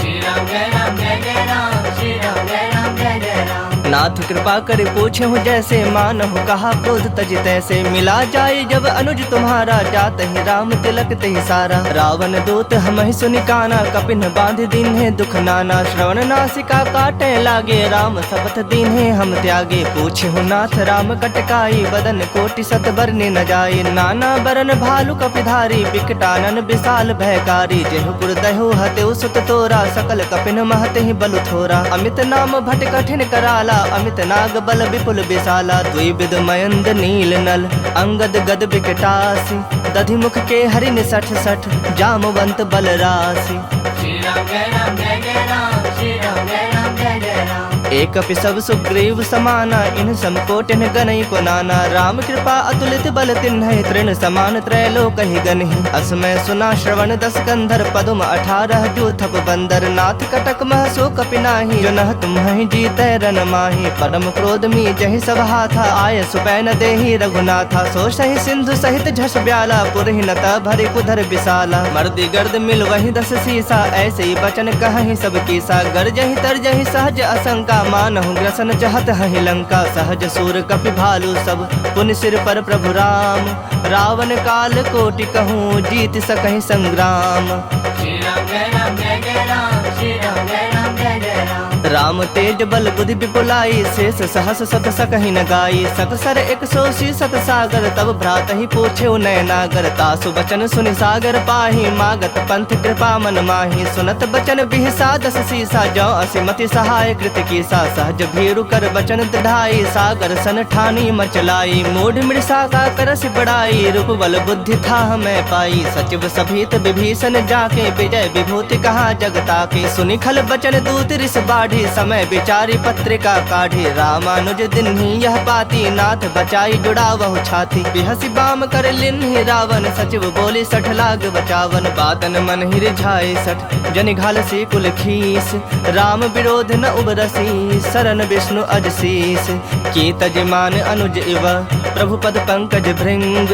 श्री राम जय राम जय जय राम, श्री राम जय राम जय जय राम। नाथ कृपा करे पूछे हूँ जैसे, मानहु कहा क्रोध तजि तैसे। मिला जाए जब अनुज तुम्हारा, जात ही राम तिलक तेहि सारा। रावण दूत हमहि सुनि काना, कपिन बांध दीन्हे दुख नाना। श्रवण नासिका काटे लागे, राम शपथ दीन्हे हम त्यागे। पूछे हूँ नाथ राम कटकाई, बदन कोटि सत बरने न जाए। नाना बरन भालु कपिधारी, बिकटानन विशाल भयकारी। जेहुपुर दहु हतेउ सुत तोरा, सकल कपिन महते ही बलु थोरा। अमित नाम भट कठिन कराला, अमित नाग बल विपुल विशाला। द्विविध मयंद नील नल, अंगद गद विकटासी। दधि मुख के हरिन सठ सठ, जामवंत बल राशि। श्री राम जय राम जय जय राम, श्री राम जय राम जय जय राम। एक सब सुग्रीव समाना, इन समकोटिन गनई को नाना। राम कृपा अतुलित बल तिन्हि, तृण समान त्रैलोक ही गनहि। असमय सुना श्रवण दस कंधर, पदुम 18 जो थप बंदर। नाथ कटक मह सो कपि नाही, जो नह तुम्हि जीतै रन माही। परम क्रोध मी जहि सब हाथा, आय सुपै न देहि रघुनाथा। सो सहि सिंधु सहित झस ब्याला, पुरहि न त भरि कुधर विशाला। मर्दि गर्द मिल वहि 10 सीसा, ऐसे ही बचन कहहि सब कीसा। गरजहि तरजहि सहज असंका, मानहु ग्रसन चहत हहि लंका। सहज सूर कपि भालु सब, पुनि सिर पर प्रभु राम। रावण काल कोटि कहूँ, जीत सकहि संग्राम। श्री राम जय राम जय जय राम, श्री राम जय राम जय जय राम। राम तेज बल बुद्धि विपुलाई, शेष सहस सत सकहि न गाई। सकसर 180 सत सागर, तब भ्रात ही पूछे नय नागर। तासु बचन सुनि सागर पाही, मागत पंथ कृपा मन माही। सुनत बचन बिहसा 10 सीसा, जौ असिमति सहाय कृत कीसा। सहज भीरु कर बचन दृढ़ाई, सागर सन ठानी मचलाई। मूढ़ मृषा का करस बड़ाई, रूप बल बुद्धि था मैं पाई। सचिव सभीत विभीषण जाके, विजय विभूति कहाँ जगता की। सुनि खल बचन दूत ऋष बाढ़ी, समय विचारी पत्रिका काढ़ी। रामानुज दिन ही यह पाती, नाथ बचाई जुड़ा वहु छाती। बिहसी बाम कर लिन्हि रावण, सचिव बोली 60 लाग बचावन। बातन मन ही रिझाए 60, जनि घालसी कुल खीस। राम विरोध न उबरसी, शरण विष्णु अजशीस। की तजमान अनुज इव, प्रभु पद पंकज भृंग।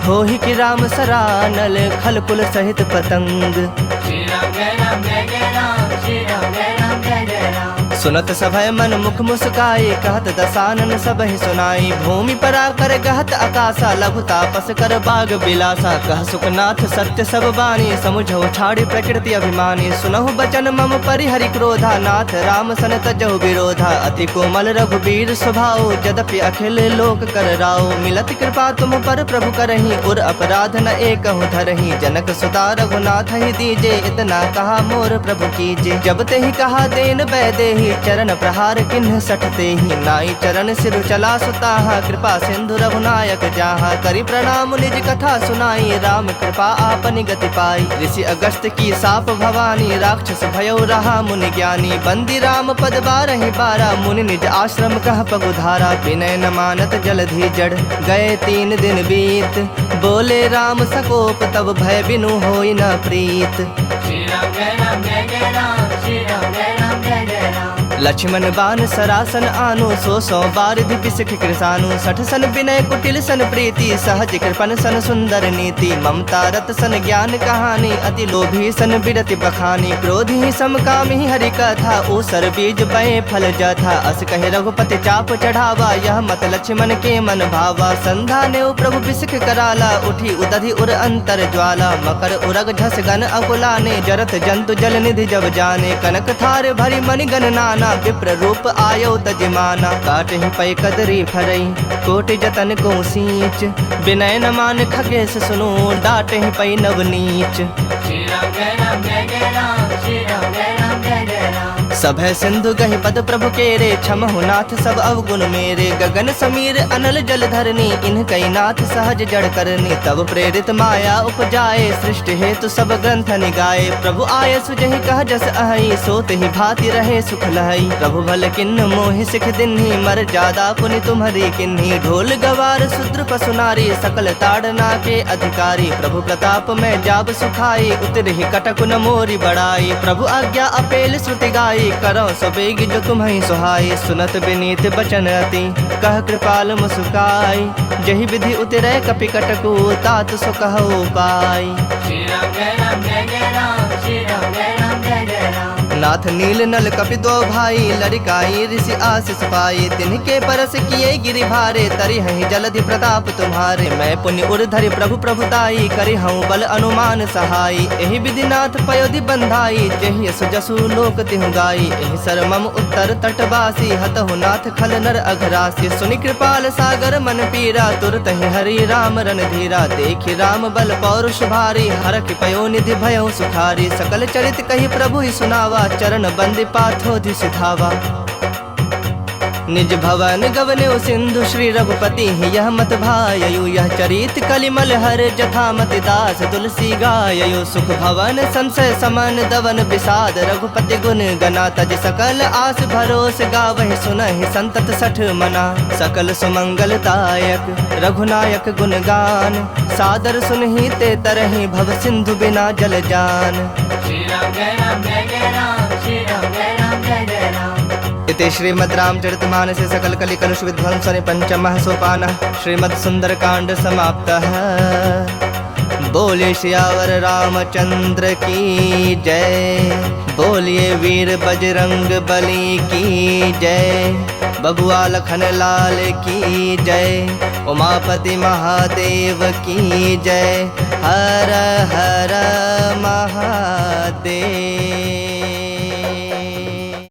होहि कि राम सरानल, खल कुल सहित पतंग। श्री राम जय राम जय जय राम, श्री राम जय राम जय जय राम। सुनत सभय मन मुख मुस्काए, कहत दसानन सबहि सुनाई। भूमि परा कर गहत आकाशा, लघु तापस कर बाग बिलासा। कह सुखनाथ सत्य सब बानी, समुझौ छाड़ी प्रकृति अभिमानी। सुनहु बचन मम परिहरि क्रोधा, नाथ राम सन तजहु विरोधा। अति कोमल रघुबीर स्वभाव, यद्यपि अखिल लोक कर राव। मिलत कृपा तुम पर प्रभु करही, उर अपराध न एकहु धरही। जनक सुता रघुनाथ ही दीजे, इतना कहा मोर प्रभु कीजे। जब ते ही कहा देन बैदेही, चरण प्रहार किन्ह सठते ही। नाई चरण सिर चला सुताहा, कृपा सिंधु रघुनायक जाहा। करि प्रणाम निज कथा सुनाई, राम कृपा आपनि गति पाई। ऋषि अगस्त की साप भवानी, राक्षस भयो रहा मुनि ज्ञानी। बंदी राम पद बारहि बारा, मुनि निज आश्रम कह पगुधारा। विनय न मानत जलधि जड़, गए 3 दिन बीत। बोले राम सकोप, तब भय बिनु होई न प्रीत। श्री राम जय राम जय जय राम, श्री राम जय राम जय जय राम। लक्ष्मण बान सरासन आनो, 100 बारिधि बिसख कृसानु। 60 सन विनय कुटिल सन प्रीति, सहज कृपन सन सुंदर नीति। ममता रत सन ज्ञान कहानी, अति लोभी सन बिरति बखानी। क्रोध ही समकाम ही हरि कथा, ऊसर बीज बये फल जथा। अस कहे रघुपति चाप चढ़ावा, यह मत लक्ष्मण के मन भावा। संधा ने प्रभु बिसख कराला, उठी उदधि उर अंतर ज्वाला। मकर उरग झस गन अकुलाने, जरत जंतु जल निधि जब जाने। कनक थार भरी मणिगण नाना, विप्र रूप आयो तजमाना। काट ही पै कदरी फरई, कोटि जतन को सींच। विनय न मान खगेश सुनो, डाट ही पै नवनीच। श्री राम जय राम जय जय राम, श्री राम जय राम जय जय राम। सभय सिंधु गहि पद प्रभु केरे, क्षमहु नाथ सब अवगुण मेरे। गगन समीर अनल जल धरनी, इन कई नाथ सहज जड़ करनी। तब प्रेरित माया उपजाए, सृष्टि हेतु सब ग्रंथ निगाए। प्रभु आय सुजहि कह जस अहई, सोत ही भांति रहे सुख लहई। प्रभु भल किन्न मोहि सिख दिन्ही, मर जादा पुनि तुम्हरी किन्ही। ढोल गवार शूद्र पशु नारी, सकल ताड़ना के अधिकारी। प्रभु प्रताप में जाब सुखाई, उतरहि कटक न मोरी बड़ाई। प्रभु आज्ञा अपेल श्रुति गाई, करो सबेग जो तुम्हें सुहाई। सुनत विनीत बचन अति, कह कृपाल मुस्काई। जहि विधि उतरै कपि कटकु, तात सो कहो पाई। श्री राम जय राम जय जय राम, श्री राम जय राम जय जय राम। नाथ नील नल कपि 2 भाई, लड़काई ऋषि आशीष पाई। तिनके परस किए गिरि भारे, तरि हहि जलधि प्रताप तुम्हारे। मैं पुण्य उर्धरि प्रभु प्रभुताई, करि हूँ बल अनुमान सहाई। एहि विधि नाथ पयोधि बंधाई, जेहि यस जसु लोक तिहु गाई। एहि सर मम उत्तर तटवासी, हतहु नाथ खल नर अघरासी। सुनि कृपाल सागर मन पीरा, तुरत ही हरि राम रणधीरा। देखि राम बल पौरुष भारी, हरखि पयो निधि भयो सुखारी। सकल चरित कहि प्रभु ही सुनावा, चरण बंदी पाथोधि सिधावा। निज भवन गवन्यो सिंधु, श्री रघुपति ही यह मत भाययु। यह चरित कलिमल हर जथा मति दास, तुलसी गाययु। सुख भवन संशय समन दवन विषाद, रघुपति गुण गना। तज सकल आस भरोस गावहि, सुनहि संतत 60 मना। सकल सुमंगलदायक रघुनायक गुण गान, सादर सुनहि ते तरहि भव सिंधु बिना जल जान। श्री राम जय राम जय जय राम, श्री राम जय राम जय जय राम। इति श्रीमद् रामचरितमानसे सकल कलि कलुष विध्वंसने 5मः सोपानः। श्रीमद् सुंदरकांड समाप्तः। बोले सियावर रामचंद्र की जय, बोलिए वीर बजरंग बली की जय। बबुआ लखन लाल की जय, उमापति महादेव की जय। हर हर महादेव।